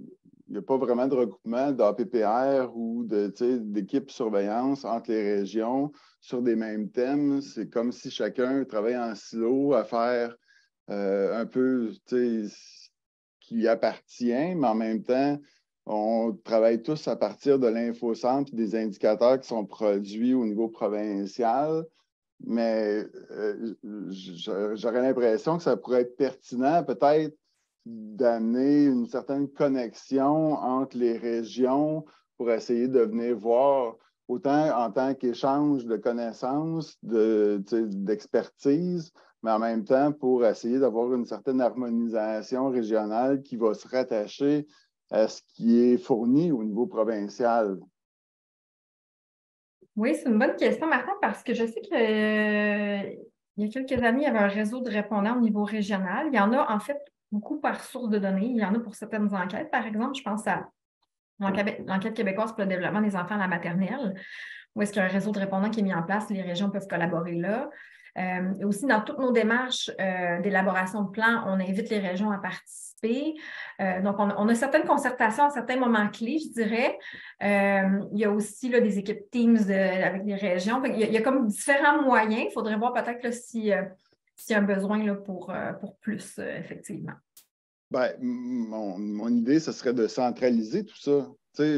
n'y a pas vraiment de regroupement d'APPR ou d'équipes surveillance entre les régions sur des mêmes thèmes. C'est comme si chacun travaille en silo à faire un peu ce qui appartient, mais en même temps, on travaille tous à partir de l'infocentre et des indicateurs qui sont produits au niveau provincial. Mais j'aurais l'impression que ça pourrait être pertinent peut-être d'amener une certaine connexion entre les régions pour essayer de venir voir, autant en tant qu'échange de connaissances, d'expertise, mais en même temps pour essayer d'avoir une certaine harmonisation régionale qui va se rattacher à ce qui est fourni au niveau provincial. Oui, c'est une bonne question, Martin, parce que je sais qu'il y a quelques années, il y avait un réseau de répondants au niveau régional. Il y en a en fait beaucoup par source de données. Il y en a pour certaines enquêtes. Par exemple, je pense à l'enquête québécoise pour le développement des enfants à la maternelle, où est-ce qu'il y a un réseau de répondants qui est mis en place. Les régions peuvent collaborer là. Et aussi, dans toutes nos démarches d'élaboration de plans, on invite les régions à participer. Donc, on a certaines concertations à certains moments clés, je dirais. Il y a aussi là, des équipes Teams avec les régions. Il y a comme différents moyens. Il faudrait voir peut-être s'il y a un besoin là, pour plus, effectivement. Ben, mon idée, ce serait de centraliser tout ça.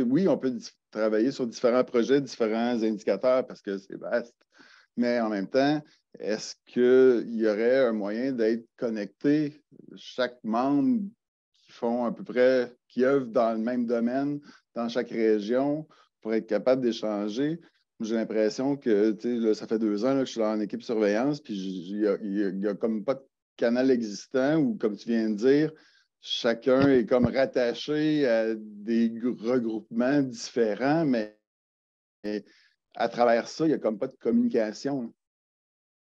Oui, on peut travailler sur différents projets, différents indicateurs parce que c'est vaste. Mais en même temps, est-ce qu'il y aurait un moyen d'être connecté, chaque membre qui font à peu près, qui œuvrent dans le même domaine, dans chaque région, pour être capable d'échanger? J'ai l'impression que là, ça fait 2 ans là, que je suis en équipe surveillance, puis il n'y a comme pas de canal existant ou, comme tu viens de dire, chacun est comme rattaché à des regroupements différents, mais à travers ça, il n'y a comme pas de communication.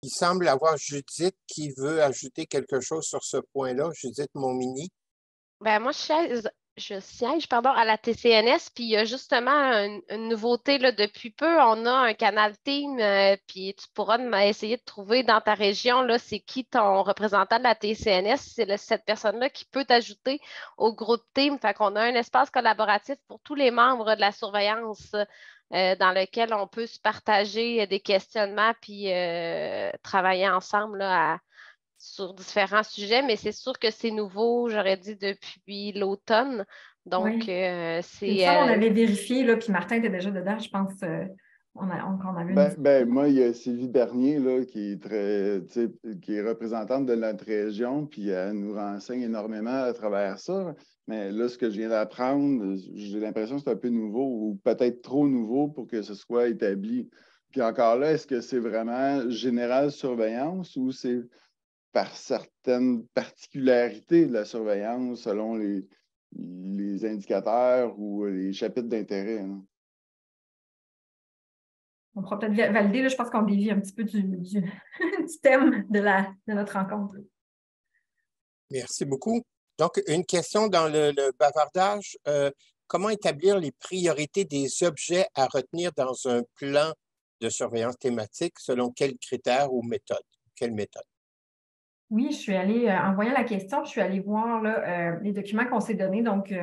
Il semble avoir Judith qui veut ajouter quelque chose sur ce point-là. Judith Montminy. Ben, moi, je siège à la TCNS, puis il y a justement une nouveauté là, depuis peu. On a un canal Team, puis tu pourras essayer de trouver dans ta région, là, c'est qui ton représentant de la TCNS. C'est cette personne-là qui peut t'ajouter au groupe Team. Fait qu'on a un espace collaboratif pour tous les membres de la surveillance dans lequel on peut se partager des questionnements puis travailler ensemble là, sur différents sujets, mais c'est sûr que c'est nouveau, j'aurais dit, depuis l'automne. Donc, Oui. c'est... Il me semble qu'on avait vérifié, là, puis Martin était déjà dedans, je pense qu'on avait moi, il y a Sylvie Bernier là, qui est représentante de notre région, puis elle nous renseigne énormément à travers ça. Mais là, ce que je viens d'apprendre, j'ai l'impression que c'est un peu nouveau ou peut-être trop nouveau pour que ce soit établi. Puis encore là, est-ce que c'est vraiment général surveillance ou c'est par certaines particularités de la surveillance selon les indicateurs ou les chapitres d'intérêt? Hein? On pourra peut-être valider, là, je pense qu'on dévie un petit peu du thème de notre rencontre. Merci beaucoup. Donc, une question dans le bavardage. Comment établir les priorités des objets à retenir dans un plan de surveillance thématique selon quels critères ou méthodes? Quelle méthode? Oui, je suis allée, en voyant la question, je suis allée voir là, les documents qu'on s'est donnés. Donc,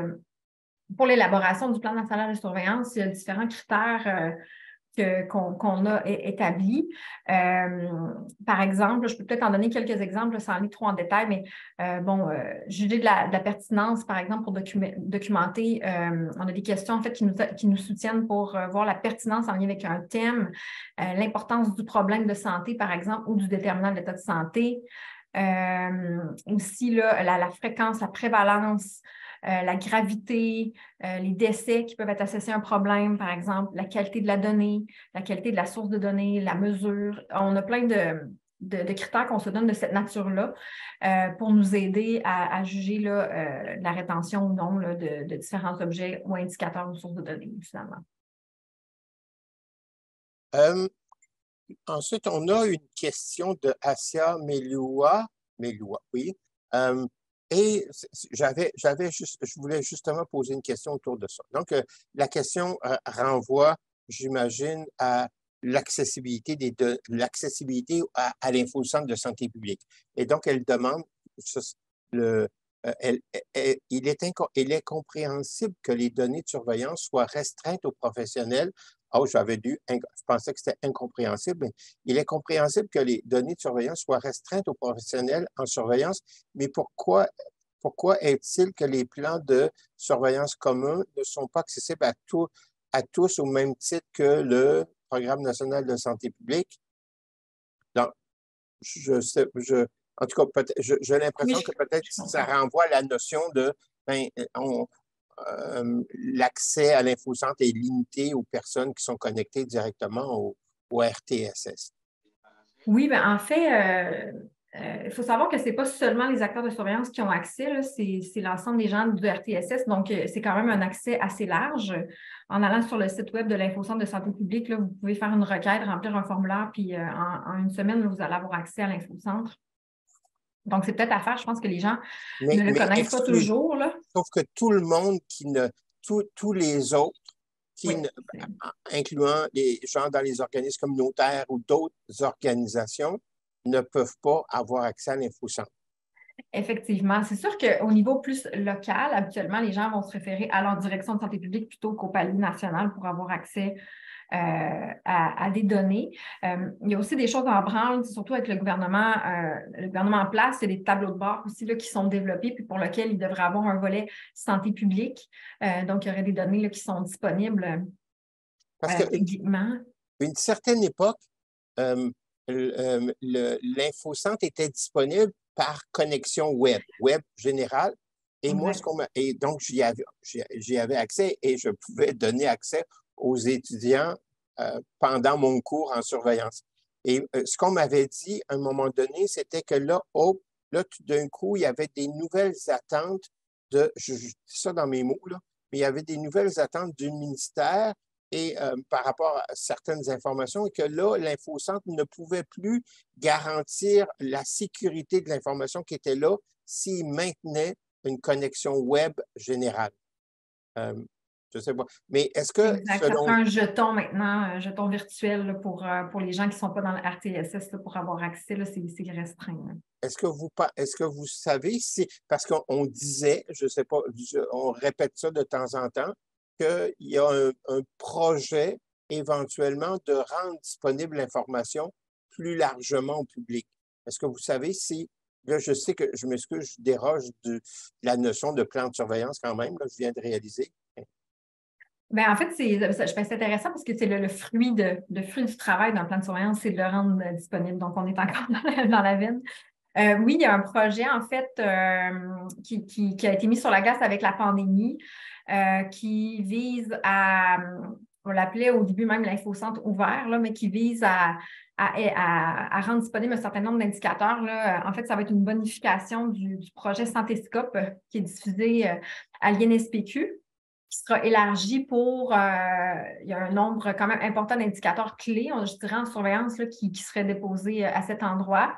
pour l'élaboration du plan national de surveillance, il y a différents critères qu'on a établis. Par exemple, je peux peut-être en donner quelques exemples sans aller trop en détail, mais juger de la pertinence, par exemple, pour documenter, on a des questions en fait qui nous soutiennent pour voir la pertinence en lien avec un thème, l'importance du problème de santé, par exemple, ou du déterminant de l'état de santé. Aussi, là, la fréquence, la prévalence, la gravité, les décès qui peuvent être associés à un problème, par exemple, la qualité de la donnée, la qualité de la source de données, la mesure. On a plein de critères qu'on se donne de cette nature-là pour nous aider à juger là, la rétention ou non là, de différents objets ou indicateurs ou sources de données, finalement. Ensuite, on a une question de Asia Melua, oui. Et je voulais justement poser une question autour de ça. Donc, la question renvoie, j'imagine, à l'accessibilité à l'Infocentre de santé publique. Et donc, elle demande, il est compréhensible que les données de surveillance soient restreintes aux professionnels. Oh, je pensais que c'était incompréhensible, mais il est compréhensible que les données de surveillance soient restreintes aux professionnels en surveillance, mais pourquoi est-il que les plans de surveillance communs ne sont pas accessibles à tous au même titre que le Programme national de santé publique? Donc, en tout cas, j'ai l'impression que peut-être ça renvoie à la notion de l'accès à l'Infocentre est limité aux personnes qui sont connectées directement au RTSS. Oui, bien, en fait, il faut savoir que ce n'est pas seulement les acteurs de surveillance qui ont accès, c'est l'ensemble des gens du RTSS. Donc, c'est quand même un accès assez large. En allant sur le site web de l'Infocentre de santé publique, là, vous pouvez faire une requête, remplir un formulaire, puis en une semaine, vous allez avoir accès à l'Infocentre. Donc, c'est peut-être à faire. Je pense que les gens ne le connaissent pas toujours. Là. Sauf que tout le monde tous les autres, incluant les gens dans les organismes communautaires ou d'autres organisations, ne peuvent pas avoir accès à l'Infocentre. Effectivement. C'est sûr qu'au niveau plus local, habituellement, les gens vont se référer à leur direction de santé publique plutôt qu'au palier national pour avoir accès à des données. Il y a aussi des choses en branle, surtout avec le gouvernement en place. Il y a des tableaux de bord aussi là, qui sont développés puis pour lesquels il devrait avoir un volet santé publique. Donc, il y aurait des données là, qui sont disponibles publiquement. Une certaine époque, l'Infocentre était disponible par connexion web générale. Et moi, donc, j'y avais accès et je pouvais donner accès aux étudiants pendant mon cours en surveillance. Et ce qu'on m'avait dit à un moment donné, c'était que là, tout d'un coup, il y avait des nouvelles attentes je dis ça dans mes mots, là, mais il y avait des nouvelles attentes du ministère et par rapport à certaines informations, et que là, l'Infocentre ne pouvait plus garantir la sécurité de l'information qui était là s'il maintenait une connexion web générale. Je ne sais pas. Mais est-ce que... Exact. Ça prend un jeton maintenant, un jeton virtuel là, pour les gens qui ne sont pas dans le RTSS là, pour avoir accès, c'est restreint. Là. Est-ce que vous savez si... Parce qu'on disait, je ne sais pas, on répète ça de temps en temps, qu'il y a un projet éventuellement de rendre disponible l'information plus largement au public. Est-ce que vous savez si... Là, je sais que, je m'excuse, je déroge de la notion de plan de surveillance quand même, là, je viens de réaliser. Bien, en fait, c'est intéressant parce que c'est le fruit du travail d'un plan de surveillance, c'est de le rendre disponible. Donc, on est encore dans la veine. Oui, il y a un projet, en fait, qui a été mis sur la glace avec la pandémie, qui vise à, on l'appelait au début même l'Infocentre ouvert, là, mais qui vise à rendre disponible un certain nombre d'indicateurs. Là. En fait, ça va être une bonification du projet Santéscope qui est diffusé à l'INSPQ, qui sera élargi pour, il y a un nombre quand même important d'indicateurs clés, je dirais, en surveillance là, qui seraient déposés à cet endroit.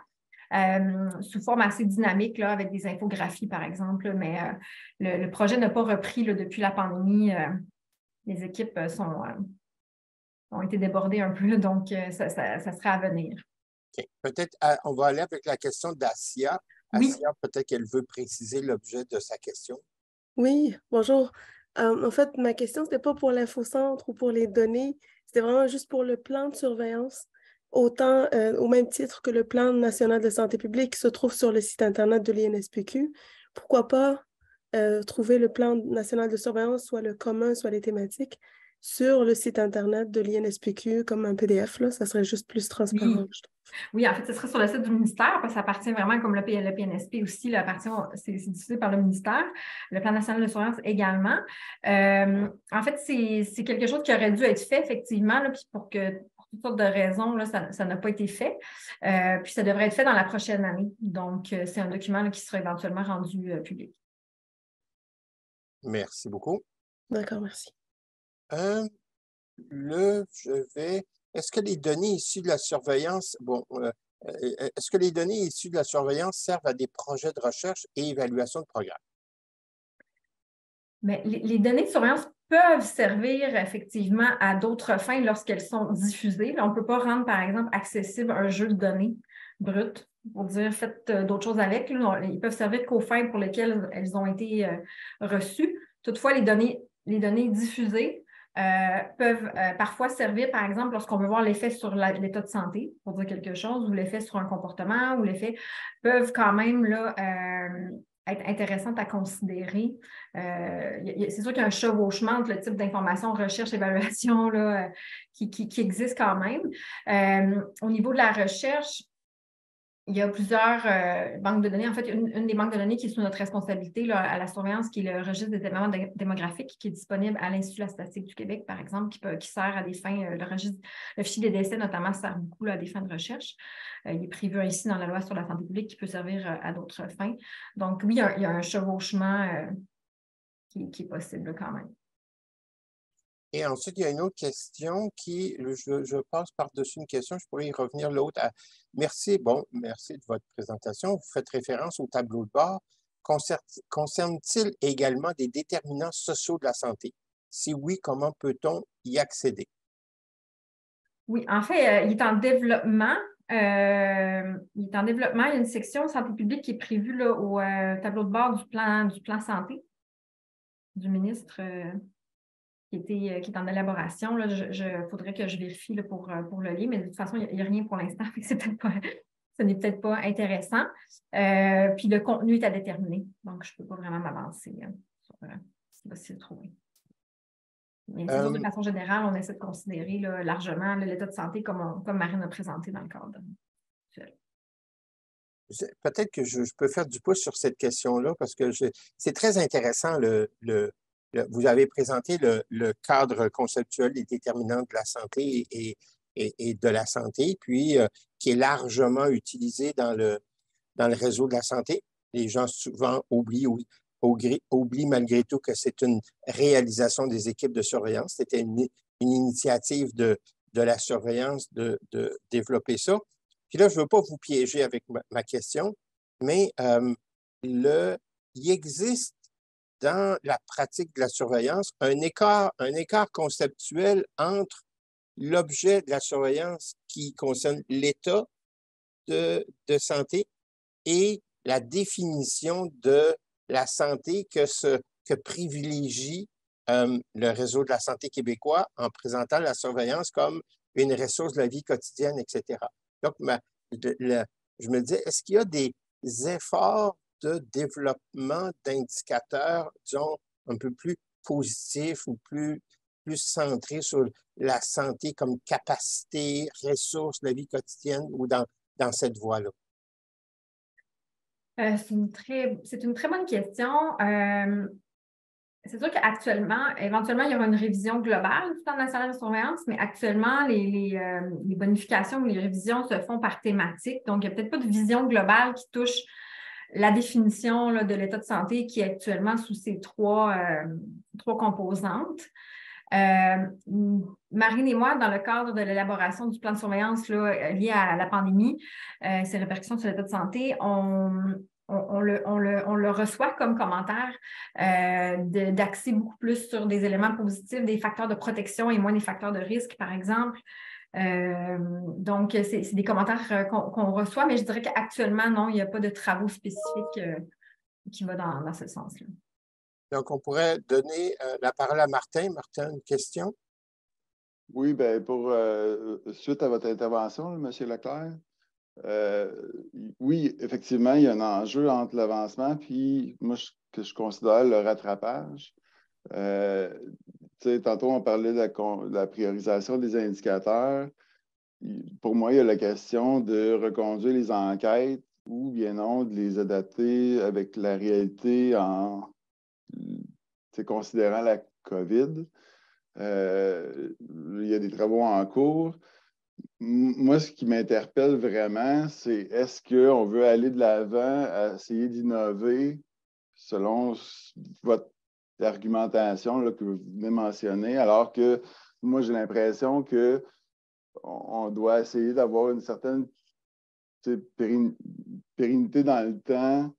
Sous forme assez dynamique, là, avec des infographies, par exemple. Mais le projet n'a pas repris là, depuis la pandémie. Les équipes ont été débordées un peu, donc ça serait à venir. Okay. Peut-être on va aller avec la question d'Asia. Oui. Asia, peut-être qu'elle veut préciser l'objet de sa question. Oui, bonjour. En fait, ma question, ce n'était pas pour l'Infocentre ou pour les données, c'était vraiment juste pour le plan de surveillance, autant au même titre que le plan national de santé publique qui se trouve sur le site Internet de l'INSPQ. Pourquoi pas trouver le plan national de surveillance, soit le commun, soit les thématiques, sur le site Internet de l'INSPQ comme un PDF, là, ça serait juste plus transparent. Oui. Oui, en fait, ce serait sur le site du ministère parce que ça appartient vraiment, comme le PNSP aussi, c'est diffusé par le ministère, le plan national de surveillance également. En fait, c'est quelque chose qui aurait dû être fait, effectivement, là, puis pour toutes sortes de raisons, là, ça n'a pas été fait. Puis ça devrait être fait dans la prochaine année. Donc, c'est un document là, qui sera éventuellement rendu public. Merci beaucoup. D'accord, merci. Est-ce que les données issues de la surveillance, est-ce que les données issues de la surveillance servent à des projets de recherche et évaluation de programmes? Mais les données de surveillance peuvent servir effectivement à d'autres fins lorsqu'elles sont diffusées. Là, on ne peut pas rendre, par exemple, accessible un jeu de données brut pour dire faites d'autres choses avec. Là, ils peuvent servir qu'aux fins pour lesquelles elles ont été reçues. Toutefois, les données diffusées peuvent parfois servir, par exemple, lorsqu'on veut voir l'effet sur l'état de santé, pour dire quelque chose, ou l'effet sur un comportement, ou l'effet peuvent quand même là, être intéressantes à considérer. C'est sûr qu'il y a un chevauchement entre le type d'information, recherche, évaluation là, qui existe quand même. Au niveau de la recherche, il y a plusieurs banques de données. En fait, une des banques de données qui est sous notre responsabilité là, à la surveillance, qui est le registre des événements démographiques, qui est disponible à l'Institut de la statistique du Québec, par exemple, qui sert à des fins, le fichier des décès, notamment, sert beaucoup là, à des fins de recherche. Il est prévu ici dans la loi sur la santé publique qui peut servir à d'autres fins. Donc, oui, il y a un chevauchement qui est possible là, quand même. Et ensuite, il y a une autre question je passe par-dessus une question, je pourrais y revenir l'autre. Merci de votre présentation. Vous faites référence au tableau de bord. Concerne-t-il également des déterminants sociaux de la santé? Si oui, comment peut-on y accéder? Oui, en fait, il est en développement. Il y a une section santé publique qui est prévue là, au tableau de bord du plan santé du ministre qui est en élaboration. Il faudrait que je vérifie là, pour le lire, mais de toute façon, il n'y a rien pour l'instant. Ce n'est peut-être pas intéressant. Puis le contenu est à déterminer. Donc, je ne peux pas vraiment m'avancer sur ce qui va s'y trouver. Mais c'est sûr, de façon générale, on essaie de considérer là, largement l'état de santé comme Marine a présenté dans le cadre actuel. Peut-être que je peux faire du pouce sur cette question-là parce que c'est très intéressant. Vous avez présenté le cadre conceptuel des déterminants de la santé et de la santé, puis qui est largement utilisé dans le réseau de la santé. Les gens souvent oublient malgré tout que c'est une réalisation des équipes de surveillance. C'était une initiative de la surveillance de développer ça. Puis là, je ne veux pas vous piéger avec ma question, mais il existe dans la pratique de la surveillance un écart conceptuel entre l'objet de la surveillance qui concerne l'état de santé et la définition de la santé que privilégie le réseau de la santé québécois en présentant la surveillance comme une ressource de la vie quotidienne, etc. Donc, je me dis, est-ce qu'il y a des efforts de développement d'indicateurs, disons, un peu plus positifs ou plus centrés sur la santé comme capacité, ressource de la vie quotidienne ou dans cette voie-là? C'est une très bonne question. C'est sûr qu'actuellement, éventuellement, il y aura une révision globale du plan national de surveillance, mais actuellement, les bonifications ou les révisions se font par thématique. Donc, il n'y a peut-être pas de vision globale qui touche la définition là, de l'état de santé qui est actuellement sous ces trois composantes. Marine et moi, dans le cadre de l'élaboration du plan de surveillance là, lié à la pandémie, ses répercussions sur l'état de santé, on le reçoit comme commentaire d'axer beaucoup plus sur des éléments positifs, des facteurs de protection et moins des facteurs de risque, par exemple. Donc, c'est des commentaires qu'on reçoit, mais je dirais qu'actuellement, non, il n'y a pas de travaux spécifiques qui vont dans ce sens-là. Donc, on pourrait donner la parole à Martin. Martin, une question? Oui, bien, suite à votre intervention, là, M. Leclerc, oui, effectivement, il y a un enjeu entre l'avancement puis moi, que je considère le rattrapage. Tantôt, on parlait de la priorisation des indicateurs. Pour moi, il y a la question de reconduire les enquêtes ou bien non, de les adapter avec la réalité en considérant la COVID. Il y a des travaux en cours. Moi, ce qui m'interpelle vraiment, c'est est-ce qu'on veut aller de l'avant à essayer d'innover selon votre argumentation là, que vous venez mentionner, alors que moi, j'ai l'impression qu'on doit essayer d'avoir une certaine pérennité dans le temps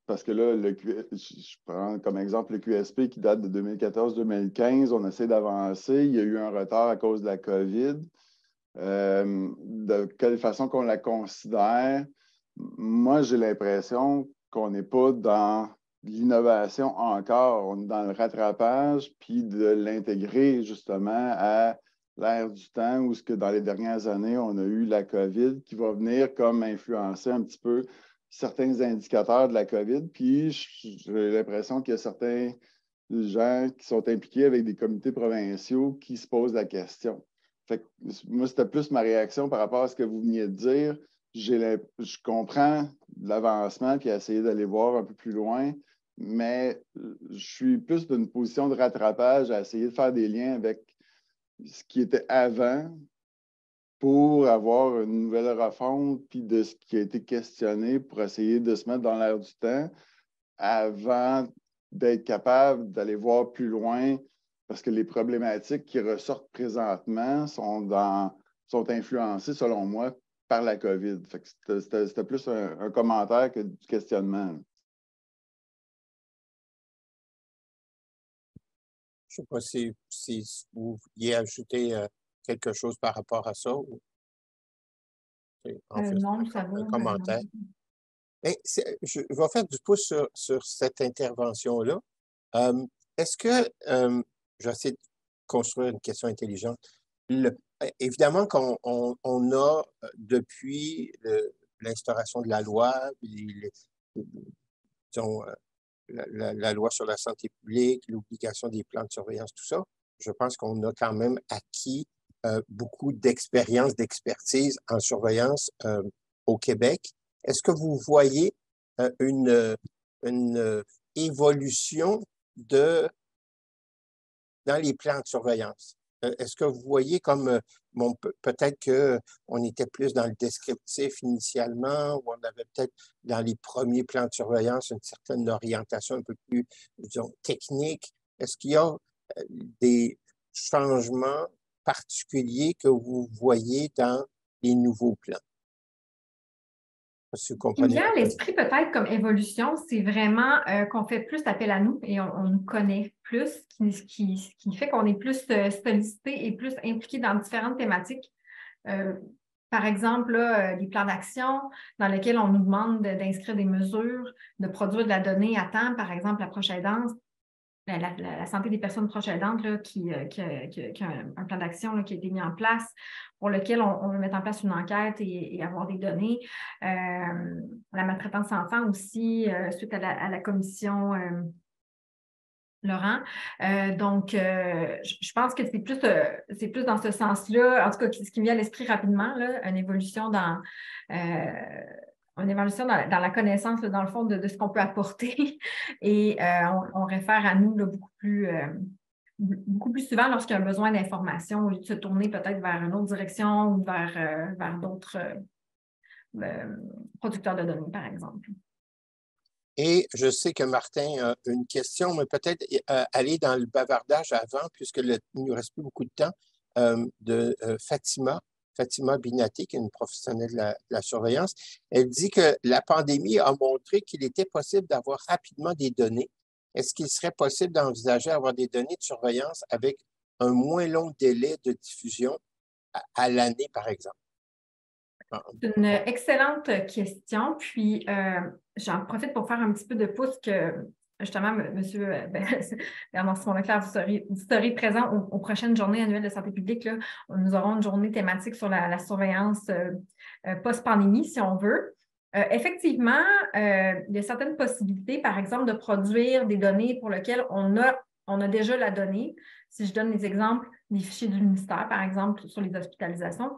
parce que là, je prends comme exemple le QSP qui date de 2014-2015, on essaie d'avancer, il y a eu un retard à cause de la COVID. De quelle façon qu'on la considère, moi, j'ai l'impression qu'on n'est pas dans l'innovation encore, on est dans le rattrapage, puis de l'intégrer justement à l'ère du temps où ce que dans les dernières années, on a eu la COVID qui va venir comme influencer un petit peu certains indicateurs de la COVID. Puis j'ai l'impression qu'il y a certains gens qui sont impliqués avec des comités provinciaux qui se posent la question. Fait que, moi, c'était plus ma réaction par rapport à ce que vous veniez de dire. Je comprends l'avancement puis essayer d'aller voir un peu plus loin, mais je suis plus d'une position de rattrapage à essayer de faire des liens avec ce qui était avant pour avoir une nouvelle refonte puis de ce qui a été questionné pour essayer de se mettre dans l'air du temps avant d'être capable d'aller voir plus loin parce que les problématiques qui ressortent présentement sont influencées, selon moi, par la COVID. Fait que c'était plus un commentaire que du questionnement. Je ne sais pas si vous vouliez ajouter quelque chose par rapport à ça. En fait, non, ça va. Un commentaire. Mais je vais faire du pouce sur cette intervention-là. Est-ce que, j'essaie de construire une question intelligente, évidemment qu'on a, depuis l'instauration de la loi, disons, la loi sur la santé publique, l'obligation des plans de surveillance, tout ça, je pense qu'on a quand même acquis beaucoup d'expérience, d'expertise en surveillance au Québec. Est-ce que vous voyez une évolution dans les plans de surveillance? Est-ce que vous voyez comme, bon, peut-être qu'on était plus dans le descriptif initialement, ou on avait peut-être dans les premiers plans de surveillance une certaine orientation un peu plus, disons, technique. Est-ce qu'il y a des changements particuliers que vous voyez dans les nouveaux plans? Ce qui me vient à l'esprit peut-être comme évolution, c'est vraiment qu'on fait plus appel à nous et on nous connaît plus, ce qui fait qu'on est plus sollicité et plus impliqué dans différentes thématiques. Par exemple, là, les plans d'action dans lesquels on nous demande d'inscrire des mesures, de produire de la donnée à temps, par exemple la proche aidance, la santé des personnes proches aidantes là, qui a un plan d'action qui a été mis en place pour lequel on veut mettre en place une enquête et avoir des données. La maltraitance enfant aussi, suite à la commission Laurent. Donc, je pense que c'est plus dans ce sens-là, en tout cas, ce qui me vient à l'esprit rapidement, là, une évolution dans la connaissance, là, dans le fond, de ce qu'on peut apporter. Et on réfère à nous là, beaucoup plus souvent lorsqu'il y a un besoin d'information, au lieu de se tourner peut-être vers une autre direction ou vers d'autres producteurs de données, par exemple. Et je sais que Martin a une question, mais peut-être aller dans le bavardage avant, puisqu'il ne nous reste plus beaucoup de temps, de Fatima Binaté, qui est une professionnelle de la surveillance. Elle dit que la pandémie a montré qu'il était possible d'avoir rapidement des données. Est-ce qu'il serait possible d'envisager avoir des données de surveillance avec un moins long délai de diffusion à l'année, par exemple? C'est une excellente question. Puis, j'en profite pour faire un petit peu de pouce que justement, monsieur Bernard-Simon Leclerc, vous serez présent aux prochaines journées annuelles de santé publique. Là. Nous aurons une journée thématique sur la surveillance post-pandémie, si on veut. Effectivement, il y a certaines possibilités, par exemple, de produire des données pour lesquelles on a déjà la donnée. Si je donne des exemples, des fichiers du ministère, par exemple, sur les hospitalisations,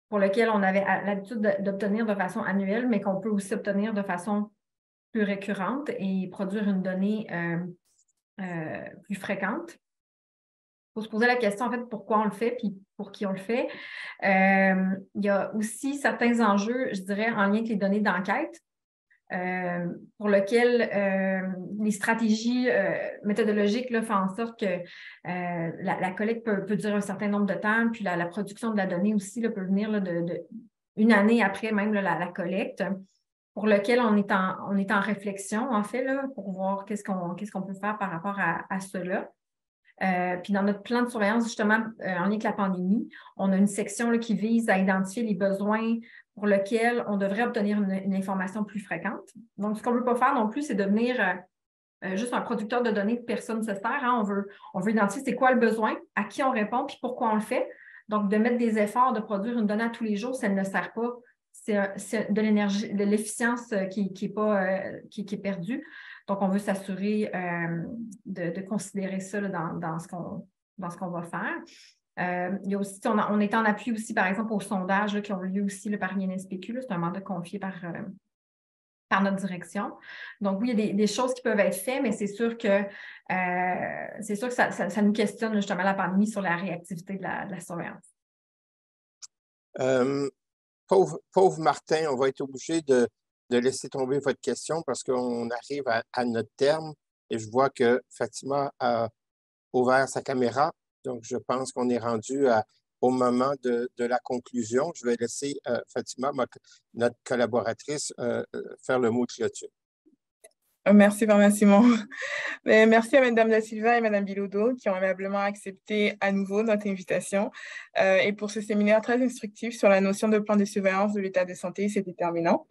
pour lesquels on avait l'habitude d'obtenir de façon annuelle, mais qu'on peut aussi obtenir de façon plus récurrente et produire une donnée plus fréquente. Il faut se poser la question, en fait, pourquoi on le fait puis pour qui on le fait. Il y a aussi certains enjeux, je dirais, en lien avec les données d'enquête, pour lesquels les stratégies méthodologiques là, font en sorte que la collecte peut durer un certain nombre de temps, puis la production de la donnée aussi là, peut venir là, une année après même là, la collecte, pour lequel on est en réflexion, en fait, là, pour voir qu'est-ce qu'on peut faire par rapport à cela. Puis dans notre plan de surveillance, justement, en lien avec la pandémie, on a une section là, qui vise à identifier les besoins pour lesquels on devrait obtenir une information plus fréquente. Donc, ce qu'on ne veut pas faire non plus, c'est devenir juste un producteur de données que personne ne se sert. Hein. On veut identifier c'est quoi le besoin, à qui on répond, puis pourquoi on le fait. Donc, de mettre des efforts, de produire une donnée à tous les jours, ça ne sert pas. C'est de l'énergie, de l'efficience qui est perdue. Donc, on veut s'assurer de considérer ça là, dans ce qu'on va faire. Il y a aussi, on est en appui aussi, par exemple, aux sondages là, qui ont lieu aussi là, par l'INSPQ. C'est un mandat confié par notre direction. Donc, oui, il y a des choses qui peuvent être faites, mais c'est sûr que ça nous questionne justement la pandémie sur la réactivité de la surveillance. Pauvre Martin, on va être obligé de laisser tomber votre question parce qu'on arrive à notre terme et je vois que Fatima a ouvert sa caméra. Donc, je pense qu'on est rendu au moment de la conclusion. Je vais laisser Fatima, notre collaboratrice, faire le mot de clôture. Merci, Bernard-Simon. Merci à Mme Da Silva et Mme Bilodeau qui ont aimablement accepté à nouveau notre invitation et pour ce séminaire très instructif sur la notion de plan de surveillance de l'état de santé, c'est déterminant.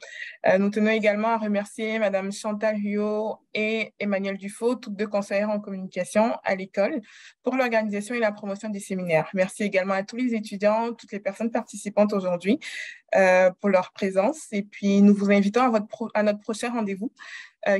Nous tenons également à remercier Mme Chantal Huot et Emmanuel Dufaux, toutes deux conseillères en communication à l'école, pour l'organisation et la promotion du séminaire. Merci également à tous les étudiants, toutes les personnes participantes aujourd'hui pour leur présence. Et puis, nous vous invitons à notre prochain rendez-vous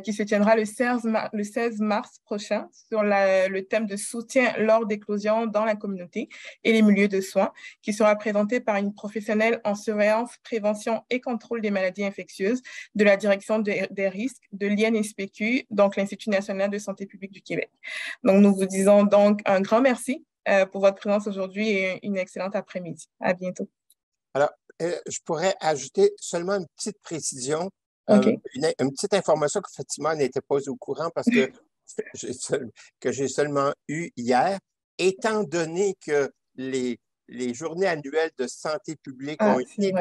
qui se tiendra le 16 mars prochain sur le thème de soutien lors d'éclosion dans la communauté et les milieux de soins, qui sera présenté par une professionnelle en surveillance, prévention et contrôle des maladies infectieuses de la direction des risques de l'INSPQ, donc l'Institut national de santé publique du Québec. Donc, nous vous disons donc un grand merci pour votre présence aujourd'hui et une excellente après-midi. À bientôt. Alors, je pourrais ajouter seulement une petite précision. Okay. Une petite information que Fatima n'était pas au courant parce que j'ai seulement eu hier, étant donné que les journées annuelles de santé publique ont été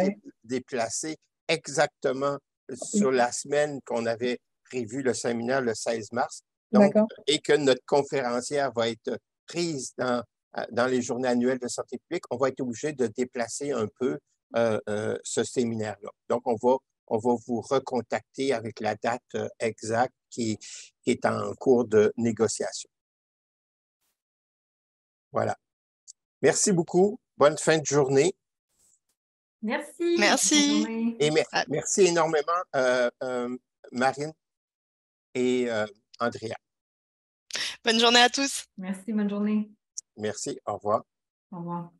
déplacées exactement sur la semaine qu'on avait prévu le séminaire le 16 mars, donc, et que notre conférencière va être prise dans les journées annuelles de santé publique, on va être obligé de déplacer un peu ce séminaire-là. Donc, on va vous recontacter avec la date exacte qui est en cours de négociation. Voilà. Merci beaucoup. Bonne fin de journée. Merci. Merci. Et merci énormément, Marine et Andrea. Bonne journée à tous. Merci, bonne journée. Merci. Au revoir. Au revoir.